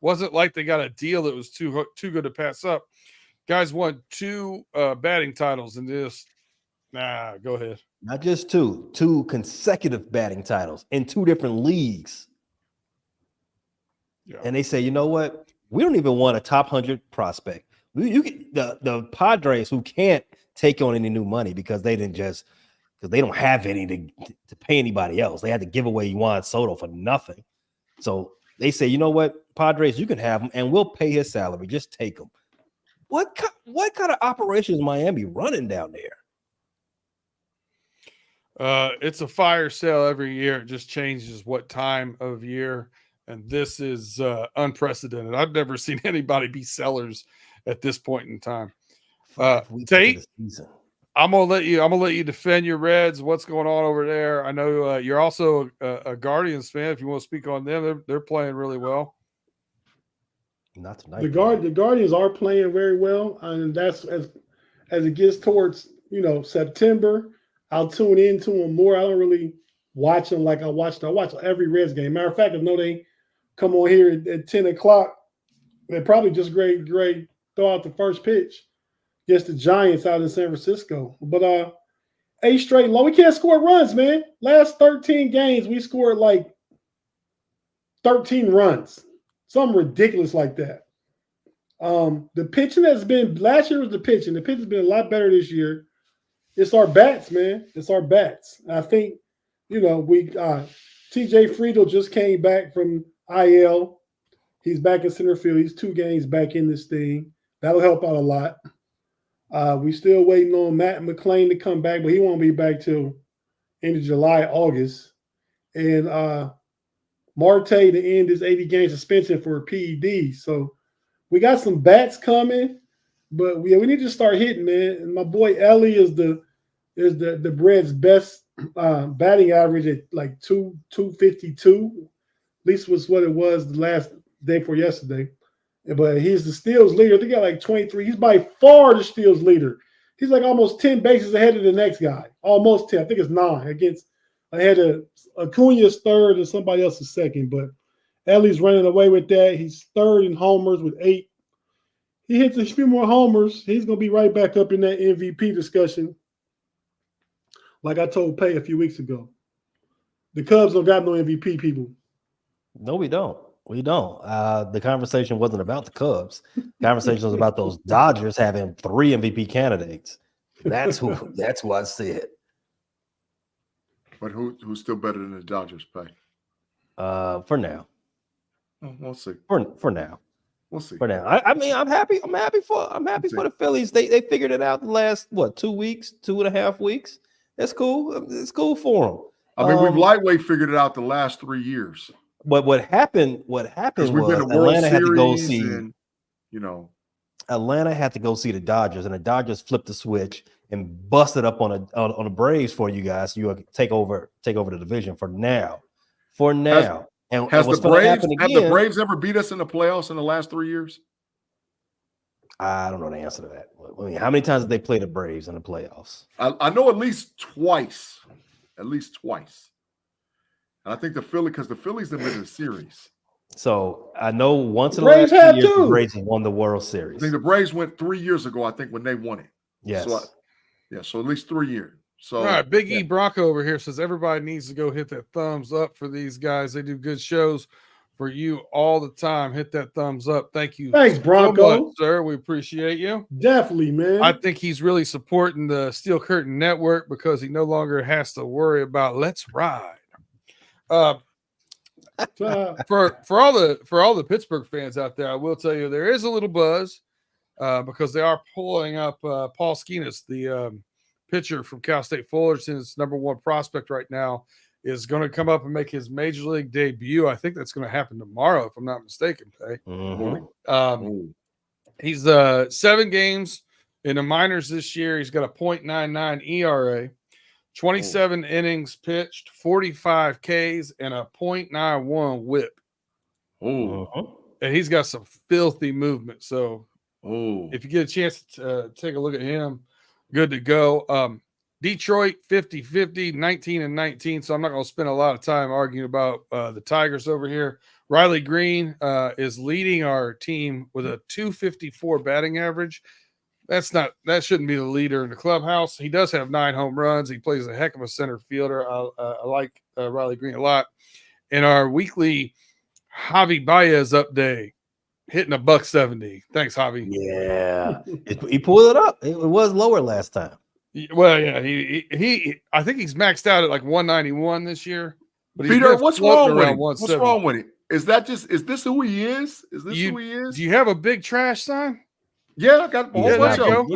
Wasn't like they got a deal that was too good to pass up. Guys won 2 batting titles and just go ahead. Not just 2 consecutive batting titles in 2 different leagues. Yeah. And they say, you know what? We don't even want a top 100 prospect. The Padres, who can't take on any new money because they don't have any to pay anybody else. They had to give away Juan Soto for nothing. So they say, you know what, Padres, you can have him and we'll pay his salary. Just take him. What kind of operation is Miami running down there? It's a fire sale every year. It just changes what time of year. And this is unprecedented. I've never seen anybody be sellers at this point in time. Tate, I'm gonna let you defend your Reds. What's going on over there? I know you're also a Guardians fan. If you want to speak on them, they're playing really well. Not tonight. The Guardians are playing very well, and that's as it gets towards September. I'll tune into them more. I don't really watch them like I watch every Reds game. Matter of fact, I know they come on here at 10 o'clock. They're probably just great throw out the first pitch against the Giants out in San Francisco. But 8 straight low. We can't score runs, man. Last 13 games, we scored like 13 runs. Something ridiculous like that. The pitching has been, last year was the pitching. The pitching's been a lot better this year. It's our bats, man. It's our bats. I think, TJ Friedel just came back from IL. He's back in center field. He's 2 games back in this thing. That'll help out a lot. We still waiting on Matt McClain to come back, but he won't be back till end of July, August. And Marte to end his 80-game suspension for a PED. So we got some bats coming, but we need to start hitting, man. And my boy Ellie is the Reds' best batting average at like 252. At least was what it was the last day before yesterday. But he's the steals leader. They got like 23. He's by far the steals leader. He's like almost 10 bases ahead of the next guy. Almost 10. I think it's 9 ahead of Acuna's third and somebody else's second. But Ellie's running away with that. He's third in homers with 8. He hits a few more homers. He's going to be right back up in that MVP discussion. Like I told Pay a few weeks ago. The Cubs don't got no MVP, people. No, we don't. We don't. The conversation wasn't about the Cubs. The conversation was about those Dodgers having 3 MVP candidates. That's who I said. But who's still better than the Dodgers, Pay? For now. We'll see. For now. We'll see. For now. I'm happy for the Phillies. They figured it out the last 2 weeks, 2.5 weeks. That's cool. It's cool for them. I mean, we've lightweight figured it out the last 3 years. But what happened was we've been to World Series, and Atlanta had to go see the Dodgers, and the Dodgers flipped the switch and busted up on the Braves for you guys. You take over the division for now. And what's going to happen again? Have the Braves ever beat us in the playoffs in the last 3 years? I don't know the answer to that. I mean, how many times did they play the Braves in the playoffs? I know at least twice. At least twice. And I think the Phillies have been in the series. So I know once in the last 2 years, the Braves won the World Series. I think the Braves went 3 years ago, I think, when they won it. Yes. So at least 3 years. So all right, Big E Bronco over here says everybody needs to go hit that thumbs up for these guys. They do good shows for you all the time. Hit that thumbs up. Thank you. Thanks, Bronco. So much, sir. We appreciate you. Definitely, man. I think he's really supporting the Steel Curtain Network because he no longer has to worry about let's ride. For all the Pittsburgh fans out there, I will tell you there is a little buzz because they are pulling up Paul Skenes, the pitcher from Cal State Fullerton's #1 prospect right now, is going to come up and make his major league debut. I think that's going to happen tomorrow, if I'm not mistaken. He's 7 games in the minors this year. He's got a .99 ERA. 27 innings pitched, 45 Ks, and a .91 whip. And he's got some filthy movement. So if you get a chance to take a look at him, good to go. Detroit, 50-50, 19-19. So I'm not going to spend a lot of time arguing about the Tigers over here. Riley Green is leading our team with a .254 batting average. That shouldn't be the leader in the clubhouse. He does have 9 home runs. He plays a heck of a center fielder. I like Riley Green a lot. And our weekly Javi Baez update, hitting a $170. Thanks, Javi. Yeah, he pulled it up. It was lower last time. Well, yeah, he I think he's maxed out at like 191 this year. But Peter, what's wrong with him? What's wrong with him? Is this who he is? Is this who he is? Do you have a big trash sign? Yeah, I got a whole bunch of them.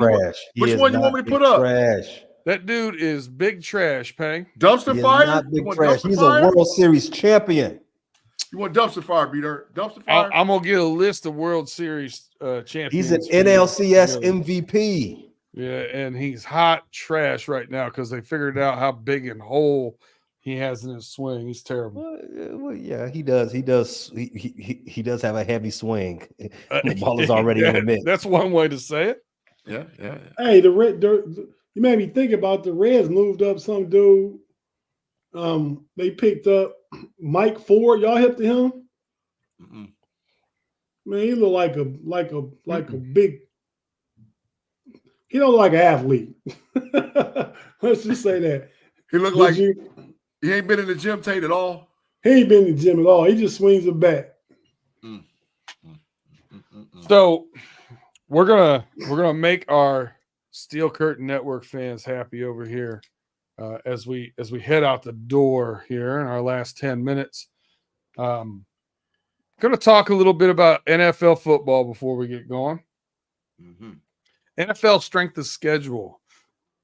Which one you want me to put up? Trash. That dude is big trash, Pang. Dumpster fire? He's a World Series champion. You want dumpster fire, Peter? Dumpster fire? I'm going to get a list of World Series champions. He's an NLCS MVP. Yeah, and he's hot trash right now because they figured out how big and hole he has in his swing. He's terrible. Well, yeah, he does. He does. He does have a heavy swing. The ball is already in the mid. That's one way to say it. Yeah. Hey, you made me think about the Reds moved up some dude. They picked up Mike Ford. Y'all hip to him? Mm-mm. Man, he look like a big. He don't look like an athlete. Let's just say that. He looked like he ain't been in the gym, Tate, at all. He ain't been in the gym at all. He just swings a bat. So we're gonna make our Steel Curtain Network fans happy over here as we head out the door here in our last 10 minutes. Going to talk a little bit about NFL football before we get going. NFL strength of schedule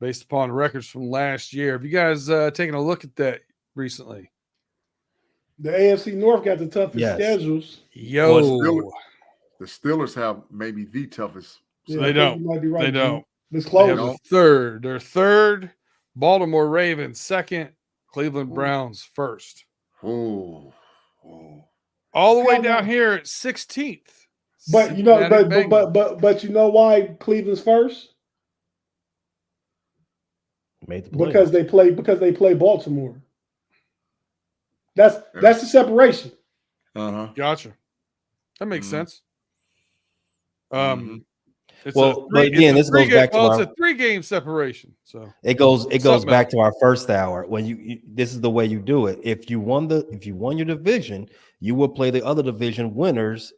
based upon records from last year. Have you guys taken a look at that recently? The AFC North got the toughest schedules. The Steelers have maybe the toughest. So they don't. You might be right, they don't. It's close. They're third. Baltimore Ravens second. Cleveland Browns first. All the way down here at 16th. But you know, but you know why Cleveland's first? Because they play Baltimore. That's the separation. Gotcha. That makes sense. This goes back to it's a 3-game separation. So it goes back to our first hour when you this is the way you do it. If you won your division, you will play the other division winners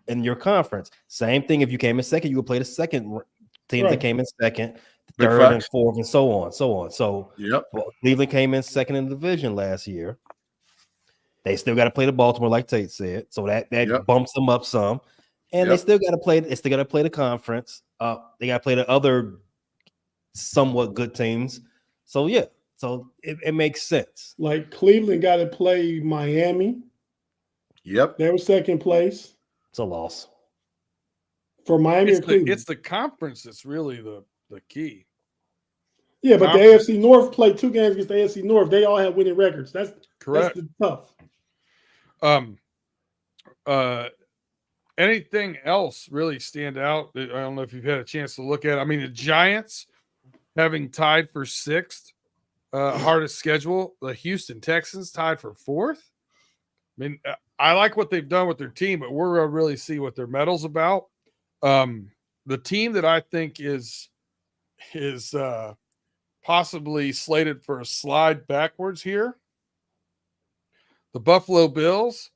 in your conference. Same thing if you came in second, you would play the second team that came in second, third and fourth, and so on. So Cleveland came in second in the division last year. They still got to play the Baltimore, like Tate said. So that bumps them up some. And they still got to play. They still got to play the conference. They got to play the other somewhat good teams. So so it makes sense. Like Cleveland got to play Miami. Yep, they were second place. It's a loss. For Miami or Cleveland? It's the conference that's really the key. Yeah, but the AFC North played 2 games against the AFC North. They all have winning records. That's correct. That's the tough. Anything else really stand out? I don't know if you've had a chance to look at it. I mean, the Giants having tied for 6th hardest schedule. The Houston Texans tied for 4th. I mean, I like what they've done with their team, but we're going to really see what their medal's about. The team that I think is possibly slated for a slide backwards here, the Buffalo Bills,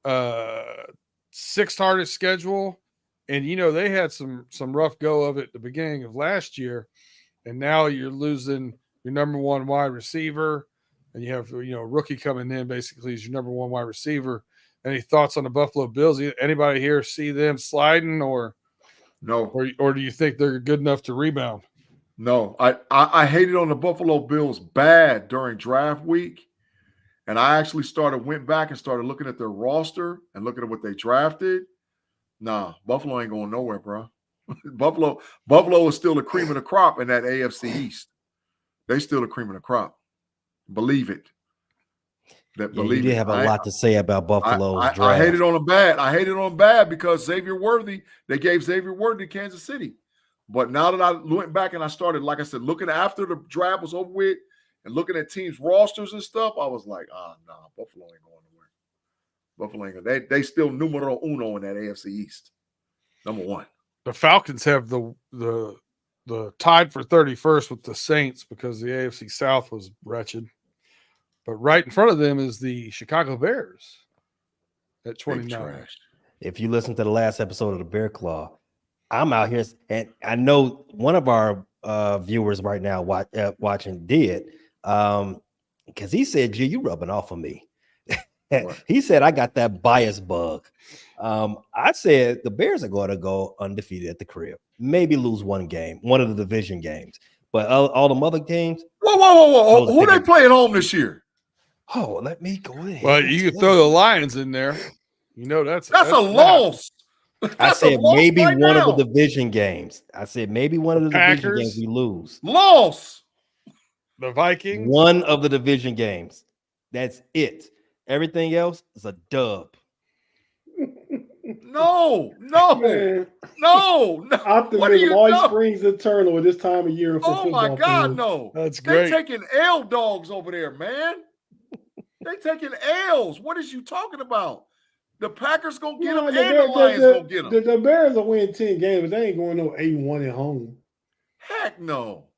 6th hardest schedule, and they had some rough go of it at the beginning of last year, and now you're losing your number 1 wide receiver, and you have a rookie coming in basically as your number 1 wide receiver. Any thoughts on the Buffalo Bills? Anybody here see them sliding, or no, or do you think they're good enough to rebound? No, I hated on the Buffalo Bills bad during draft week. And I actually went back and started looking at their roster and looking at what they drafted. Nah, Buffalo ain't going nowhere, bro. Buffalo is still the cream of the crop in that AFC East. They still the cream of the crop. Believe it. You did have a lot to say about Buffalo's draft. I hated on them bad. I hated on them bad because Xavier Worthy, they gave Xavier Worthy to Kansas City. But now that I went back and I started, like I said, looking after the draft was over with, and looking at teams' rosters and stuff, I was like, nah, Buffalo ain't going nowhere. Buffalo ain't going. They still numero uno in that AFC East. Number 1. The Falcons have the tied for 31st with the Saints because the AFC South was wretched. But right in front of them is the Chicago Bears at 29. If you listen to the last episode of the Bear Claw, I'm out here, and I know one of our viewers right now watching did. Because he said, "Gee, you rubbing off on me." He said, "I got that bias bug." I said the Bears are going to go undefeated at the crib, maybe lose 1 game, one of the division games, but all the other games. Whoa! Who they play at home this year? Oh, let me go ahead. Well, you can throw the Lions in there. That's a loss. I said maybe one of the division games. I said maybe one of the division games we lose. Loss. The Vikings. One of the division games. That's it. Everything else is a dub. No. Optimism always springs eternal at this time of year. Oh my God, no. That's great. They're taking L dogs over there, man. They taking L's. What is you talking about? The Packers gonna get them, and the Lions gonna get them. The Bears will win 10 games, but they ain't going no 8-1 at home. Heck no.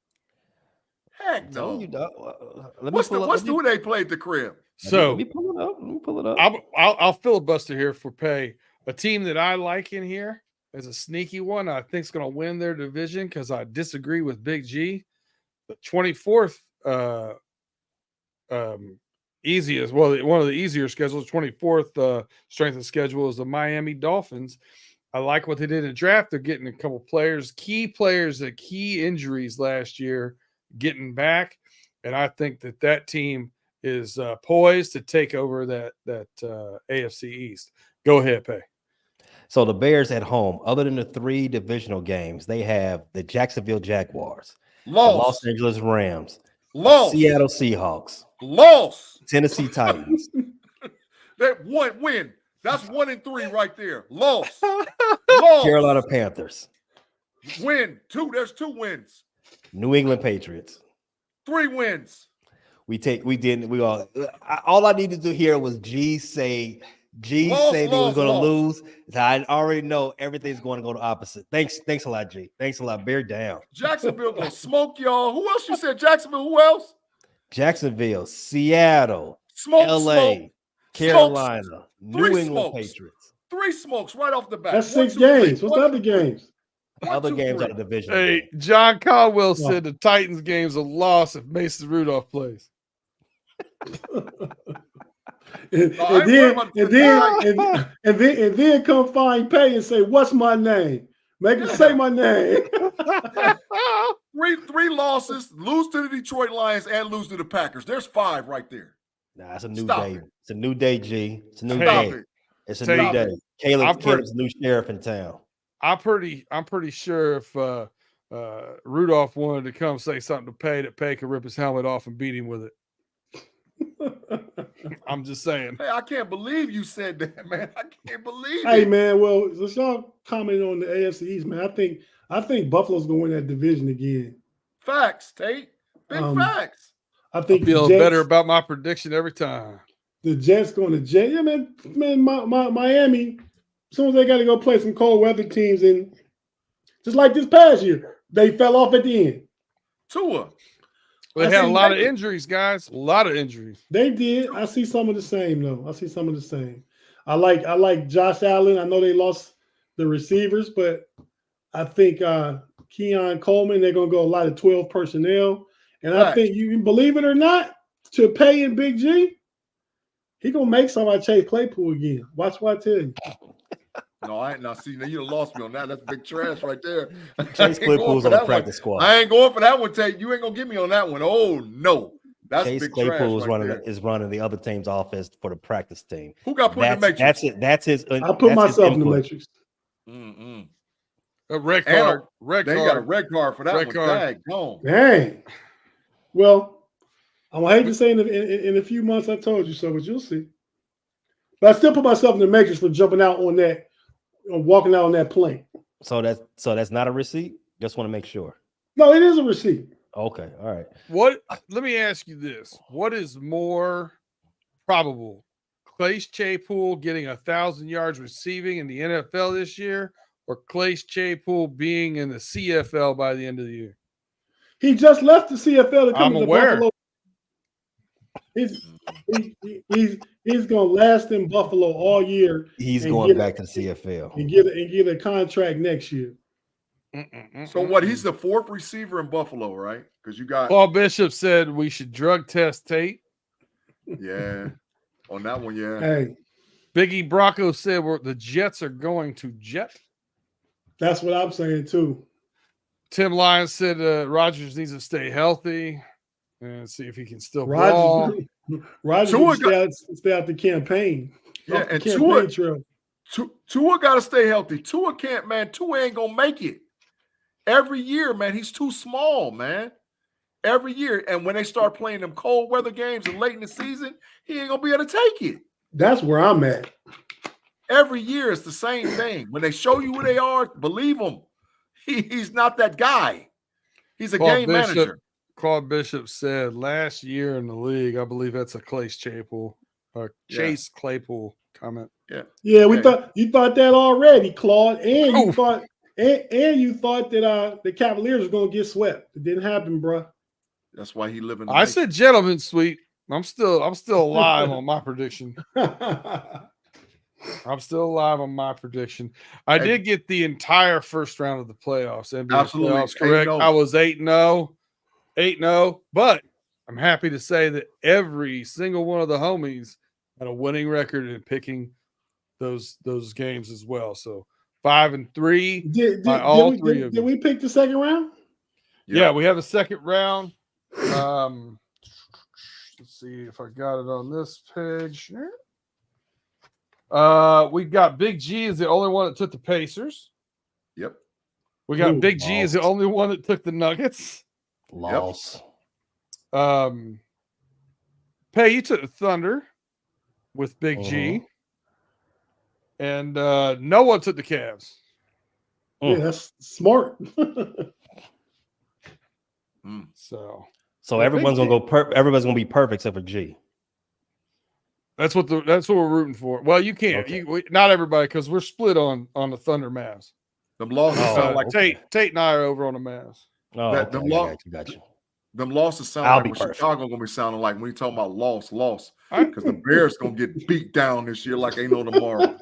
What's who they played the crib? So let me pull it up. I'll filibuster here for pay. A team that I like in here is a sneaky one. I think is going to win their division because I disagree with Big G. The 24th easiest, one of the easier schedules, 24th strength of schedule is the Miami Dolphins. I like what they did in the draft. They're getting a couple key players that key injuries last year, getting back. And I think that team is poised to take over that AFC East. Go ahead, Pay. So the Bears at home, other than the 3 divisional games, they have the Jacksonville Jaguars, the Los Angeles Rams, Seattle Seahawks, Tennessee Titans. That one win. That's 1 and 3 right there. Loss. Carolina Panthers. Win. 2. There's 2 wins. New England Patriots. 3 wins. All I needed to hear was G say they was going to lose. I already know everything's going to go the opposite. Thanks a lot, G. Thanks a lot. Bear down. Jacksonville gonna smoke y'all. Who else you said? Jacksonville. Who else? Jacksonville, Seattle, LA, Carolina, New England Patriots. 3 smokes right off the bat. That's 6 games. What's the other games? Other games are the division. Hey, John Caldwell said the Titans game's a loss if Mason Rudolph plays. and then come find Pay and say, "What's my name?" Make him say my name. 3 losses, lose to the Detroit Lions and lose to the Packers. There's 5 right there. Nah, it's a new day. It's a new day, G. It's a new Stop day. it. It's a new day. Caleb's the new sheriff in town. I'm pretty sure if Rudolph wanted to come say something to Pay, that Pay could rip his helmet off and beat him with it. I'm just saying. Hey, I can't believe you said that, man. I can't believe Hey, it. man. Well, let's y'all comment on the AFC East, man. I think Buffalo's gonna win that division again. Facts, Tate. Big facts. I think I feel the Jets, better about my prediction every time. the Jets going to Jet. Yeah, man. Miami. As soon as they got to go play some cold weather teams, and just like this past year, they fell off at the end. Tua. They had a lot of injuries, guys. A lot of injuries. They did. I see some of the same, though. I see some of the same. I like Josh Allen. I know they lost the receivers, but I think Keon Coleman, they're going to go a lot of 12 personnel. And I think, you believe it or not, to Pay and Big G, he going to make somebody Chase Claypool again. Watch what I tell you. No, I ain't. Now, see, you lost me on that. That's big trash right there. Chase Claypool's on the practice squad. I ain't going for that one, Tate. You ain't going to get me on that one. Oh, no. That's Chase big Claypool trash is running the other team's offense for the practice team. Who got put in the matrix? That's it. That's his. I put myself in the matrix. A red card. They got a red card for that one. Dang, gone. Dang. Well, I hate to say in a few months I told you so, but you'll see. But I still put myself in the matrix for jumping out on that, walking out on that plane. So that's not a receipt. Just want to make sure. No, it is a receipt. Okay, all right. Let me ask you this: what is more probable, Chase Claypool getting 1,000 yards receiving in the NFL this year, or Chase Claypool being in the CFL by the end of the year? He just left the CFL to come to Buffalo. He's gonna last in Buffalo all year. He's going back to the CFL and get a contract next year. So what? He's the fourth receiver in Buffalo, right? Because you got Paul Bishop said we should drug test Tate. Yeah, on that one, yeah. Hey, Biggie Brocco said the Jets are going to jet. That's what I'm saying too. Tim Lyons said Rodgers needs to stay healthy and see if he can still ball. Rodgers stay out the campaign. Yeah, and Tua got to stay healthy. Tua ain't gonna make it. Every year, man, he's too small, man. Every year. And when they start playing them cold weather games and late in the season, he ain't going to be able to take it. That's where I'm at. Every year it's the same thing. When they show you who they are, believe him. He's not that guy. He's a game manager. Claude Bishop said last year in the league, I believe that's a Chase Claypool comment. Yeah, we thought you thought that already, Claude. And you thought that the Cavaliers were gonna get swept. It didn't happen, bro. That's why he living. I said gentleman sweep. I'm still alive on my prediction. I'm still alive on my prediction. I did get the entire first round of the playoffs. NBA playoffs correct. 8-0. I was 8-0, but I'm happy to say that every single one of the homies had a winning record in picking those games as well. So 5-3. Did we pick the second round? Yeah, we have a second round. Let's see if I got it on this page. We got Big G is the only one that took the Pacers. Yep. We got Big G is the only one that took the Nuggets. Loss. Pay, you took the Thunder with Big G. And no one took the Cavs. Yeah, that's smart. So everyone's gonna go. Everybody's gonna be perfect except for G. That's what we're rooting for. Well, you can't. Okay. Not everybody, because we're split on the Thunder Mavs. Them losses sound like Tate and I are over on the Mavs. Got you. Them losses sound like what Chicago gonna be sounding like when you talking about loss. Because the Bears gonna get beat down this year like ain't no tomorrow.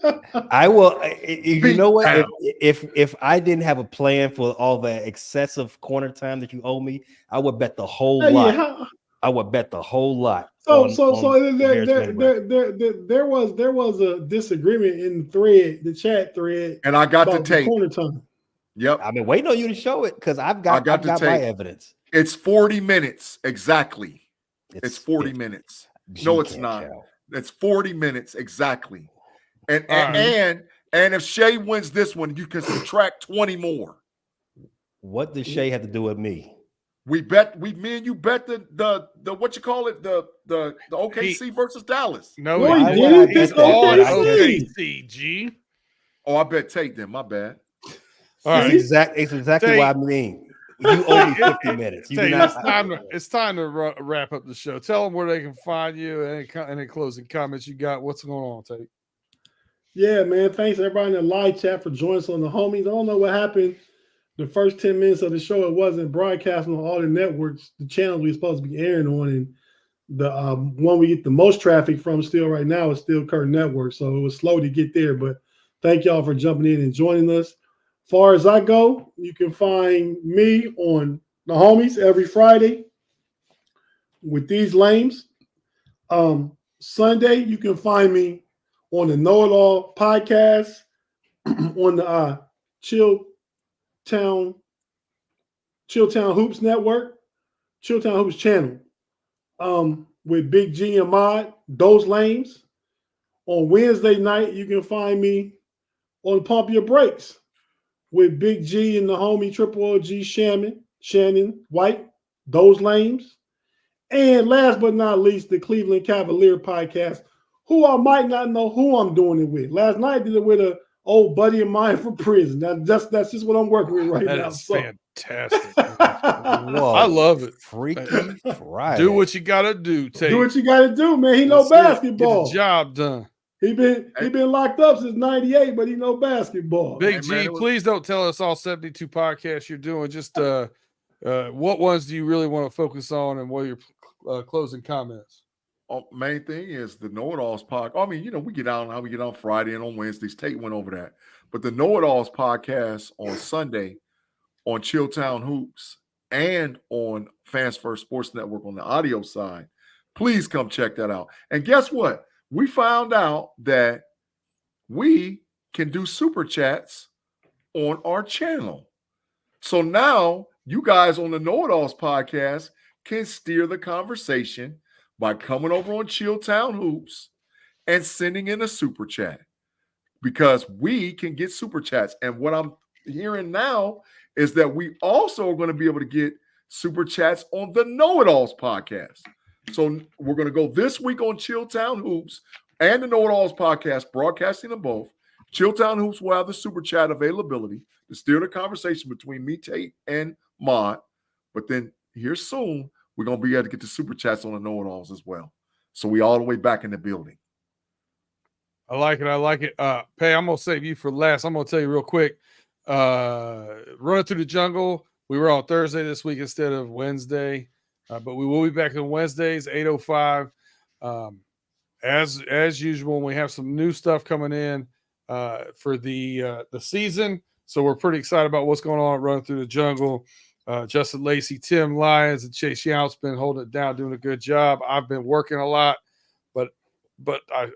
I will. You know what? If I didn't have a plan for all the excessive corner time that you owe me, I would bet the whole lot. Yeah. I would bet the whole lot. So there was a disagreement in the chat thread, and I got the tape. Corner time. Yep. I've been waiting on you to show it because I've got my evidence. It's 40 minutes exactly. It's 40 minutes. No, it's not. It's 40 minutes exactly. And And if Shai wins this one, you can subtract 20 more. What does Shai have to do with me? Me and you bet the what you call it, the OKC versus Dallas. No, No, Why he would I did. bet It's that when I OKC. OKC, G. Oh, I bet Tate then. My bad. All right. It's exactly Tate. what I mean. You owe me 50 minutes. You do Tate, not. it's time to wrap up the show. Tell them where they can find you. Any closing comments you got? What's going on, Tate? Yeah, man. Thanks everybody in the live chat for joining us on the homies. I don't know what happened. The first 10 minutes of the show, it wasn't broadcasting on all the networks, the channels we're supposed to be airing on, and the one we get the most traffic from still right now is still Curtain Network. So it was slow to get there, but thank y'all for jumping in and joining us. Far as I go, you can find me on the homies every Friday with these lames. Sunday, you can find me on the Know It All podcast on the Chilltown Hoops Network, Chilltown Hoops channel, with Big G and Mod, those lanes. On Wednesday night, you can find me on Pump Your Brakes with Big G and the homie Triple OG Shannon White, those lanes. And last but not least, the Cleveland Cavalier podcast, who I might not know who I'm doing it with. Last night I did it with an old buddy of mine from prison. Now that's just what I'm working with right now. That is fantastic. Whoa, I love it. Freaky Friday. Do what you gotta do, Tate. Do what you got to do, man. He know basketball. Get the job done. He been locked up since '98, but he know basketball. Big G, please don't tell us all 72 podcasts you're doing. Just what ones do you really want to focus on, and what are your closing comments? Main thing is the Know It Alls podcast. I mean, we get out how we get on Friday and on Wednesdays. Tate went over that, but the Know It Alls podcast on Sunday on Chilltown Hoops and on Fans First Sports Network on the audio side. Please come check that out. And guess what? We found out that we can do super chats on our channel. So now you guys on the Know It Alls podcast can steer the conversation by coming over on Chilltown Hoops and sending in a super chat, because we can get super chats. And what I'm hearing now is that we also are going to be able to get super chats on the Know It Alls podcast. So we're going to go this week on Chilltown Hoops and the Know It Alls podcast, broadcasting them both. Chilltown Hoops will have the super chat availability to steer the conversation between me, Tate, and Mod. But then here soon, we're going to be able to get the super chats on the Know It Alls as well. So we all the way back in the building. I like it. Pay, I'm going to save you for last. I'm going to tell you real quick. Running Through the Jungle. We were on Thursday this week instead of Wednesday. But we will be back on Wednesdays, 8:05. As usual, we have some new stuff coming in for the season. So we're pretty excited about what's going on at Running Through the Jungle. Justin Lacey, Tim Lyons, and Chase Yount's been holding it down, doing a good job. I've been working a lot, but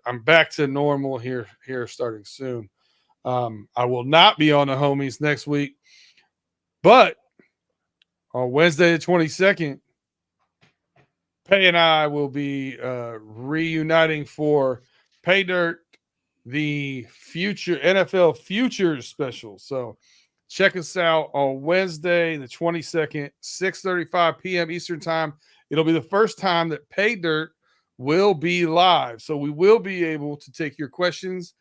I'm back to normal here starting soon. I will not be on the homies next week, but on Wednesday the 22nd, Pay and I will be reuniting for Pay Dirt, the future NFL Futures special. So check us out on Wednesday, the 22nd, 6:35 p.m. Eastern time. It'll be the first time that Pay Dirt will be live. So we will be able to take your questions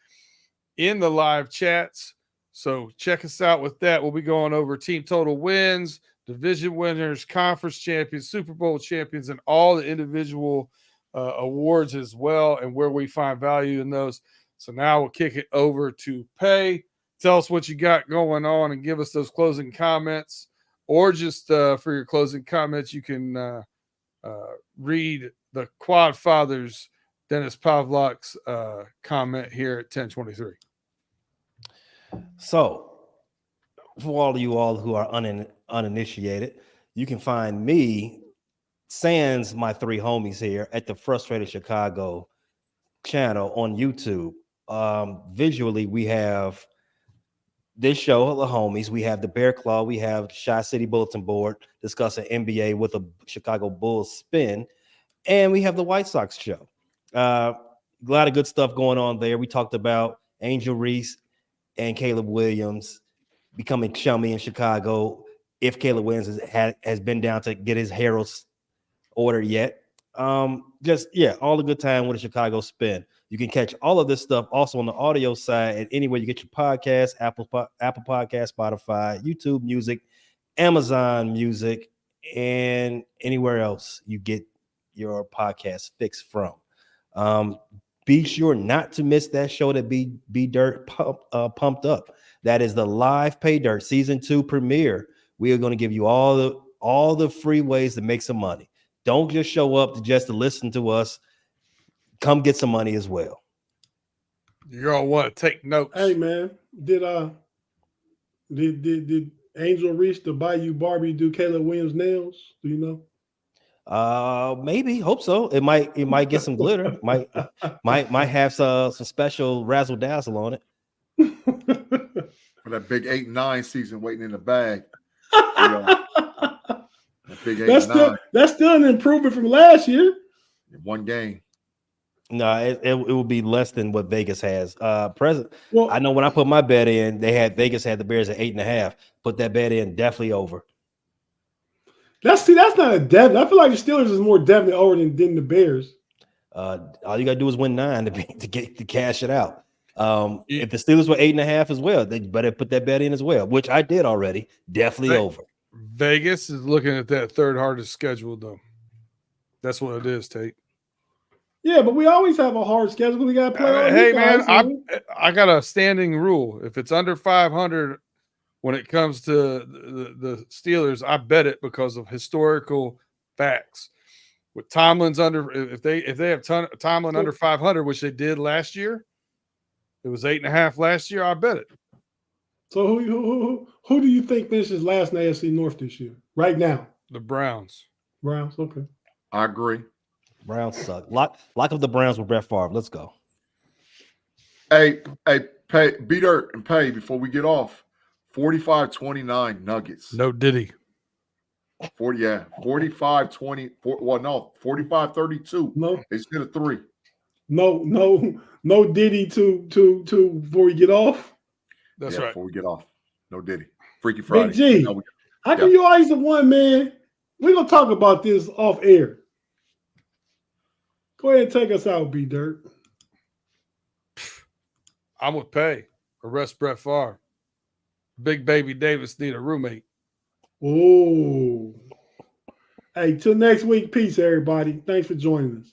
in the live chats. So check us out with that. We'll be going over team total wins, division winners, conference champions, Super Bowl champions, and all the individual awards as well, and where we find value in those. So now we'll kick it over to Pay. Tell us what you got going on and give us those closing comments, or just for your closing comments, you can read the Quad Fathers, Dennis Pavlak's comment here at 10:23. So, for all of you all who are uninitiated, you can find me, sans my three homies here, at the Frustrated Chicago channel on YouTube. Visually, we have this show, the homies. We have the Bear Claw. We have Shai City Bulletin Board discussing NBA with a Chicago Bulls spin. And we have the White Sox show. A lot of good stuff going on there. We talked about Angel Reese and Caleb Williams becoming chummy in Chicago. If Caleb Williams has been down to get his Herald's order yet. All the good time with a Chicago spin. You can catch all of this stuff also on the audio side and anywhere you get your podcasts, Apple Podcasts, Spotify, YouTube Music, Amazon Music, and anywhere else you get your podcast fix from. Be sure not to miss that show that Be Dirt pumped up. That is the live Pay Dirt season 2 premiere. We are going to give you all the free ways to make some money. Don't just show up to listen to us. Come get some money as well. You're gonna want to take notes. Hey man, did Angel Reese to buy you Barbie do Caleb Williams nails? Do you know? Maybe. Hope so. It might get some glitter. might have some special razzle dazzle on it. For that big 8 and 9 season waiting in the bag. That big 8 and 9. That's still an improvement from last year. One game. No, it will be less than what Vegas has. Well, I know when I put my bet in, Vegas had the Bears at 8.5. Put that bet in, definitely over. That's not a definite. I feel like the Steelers is more definite over than the Bears. All you gotta do is win 9 to cash it out. If the Steelers were 8.5 as well, they better put that bet in as well, which I did already. Definitely over. Vegas is looking at that third hardest schedule, though. That's what it is, Tate. Yeah, but we always have a hard schedule. We got to play. Hey, man, I got a standing rule. If it's under 500 when it comes to the Steelers, I bet it because of historical facts. With Tomlin's under, if they have Tomlin under 500, which they did last year, it was 8.5 last year. I bet it. So who do you think finishes last in AFC North this year? Right now, the Browns. Browns. Okay, I agree. Browns suck. Lock up the Browns with Brett Favre. Let's go. Hey, Pay, Be Dirt and Pay before we get off. 45-29 Nuggets. No Diddy. 45-20. 45-32. No, Instead of 3. No Diddy to before we get off. That's right. Before we get off. No Diddy. Freaky Friday. Big G. How come you always the one, man? We're gonna talk about this off air. Go ahead and take us out, B Dirt. I'm with Pay. Arrest Brett Favre. Big Baby Davis need a roommate. Oh. Hey, till next week. Peace, everybody. Thanks for joining us.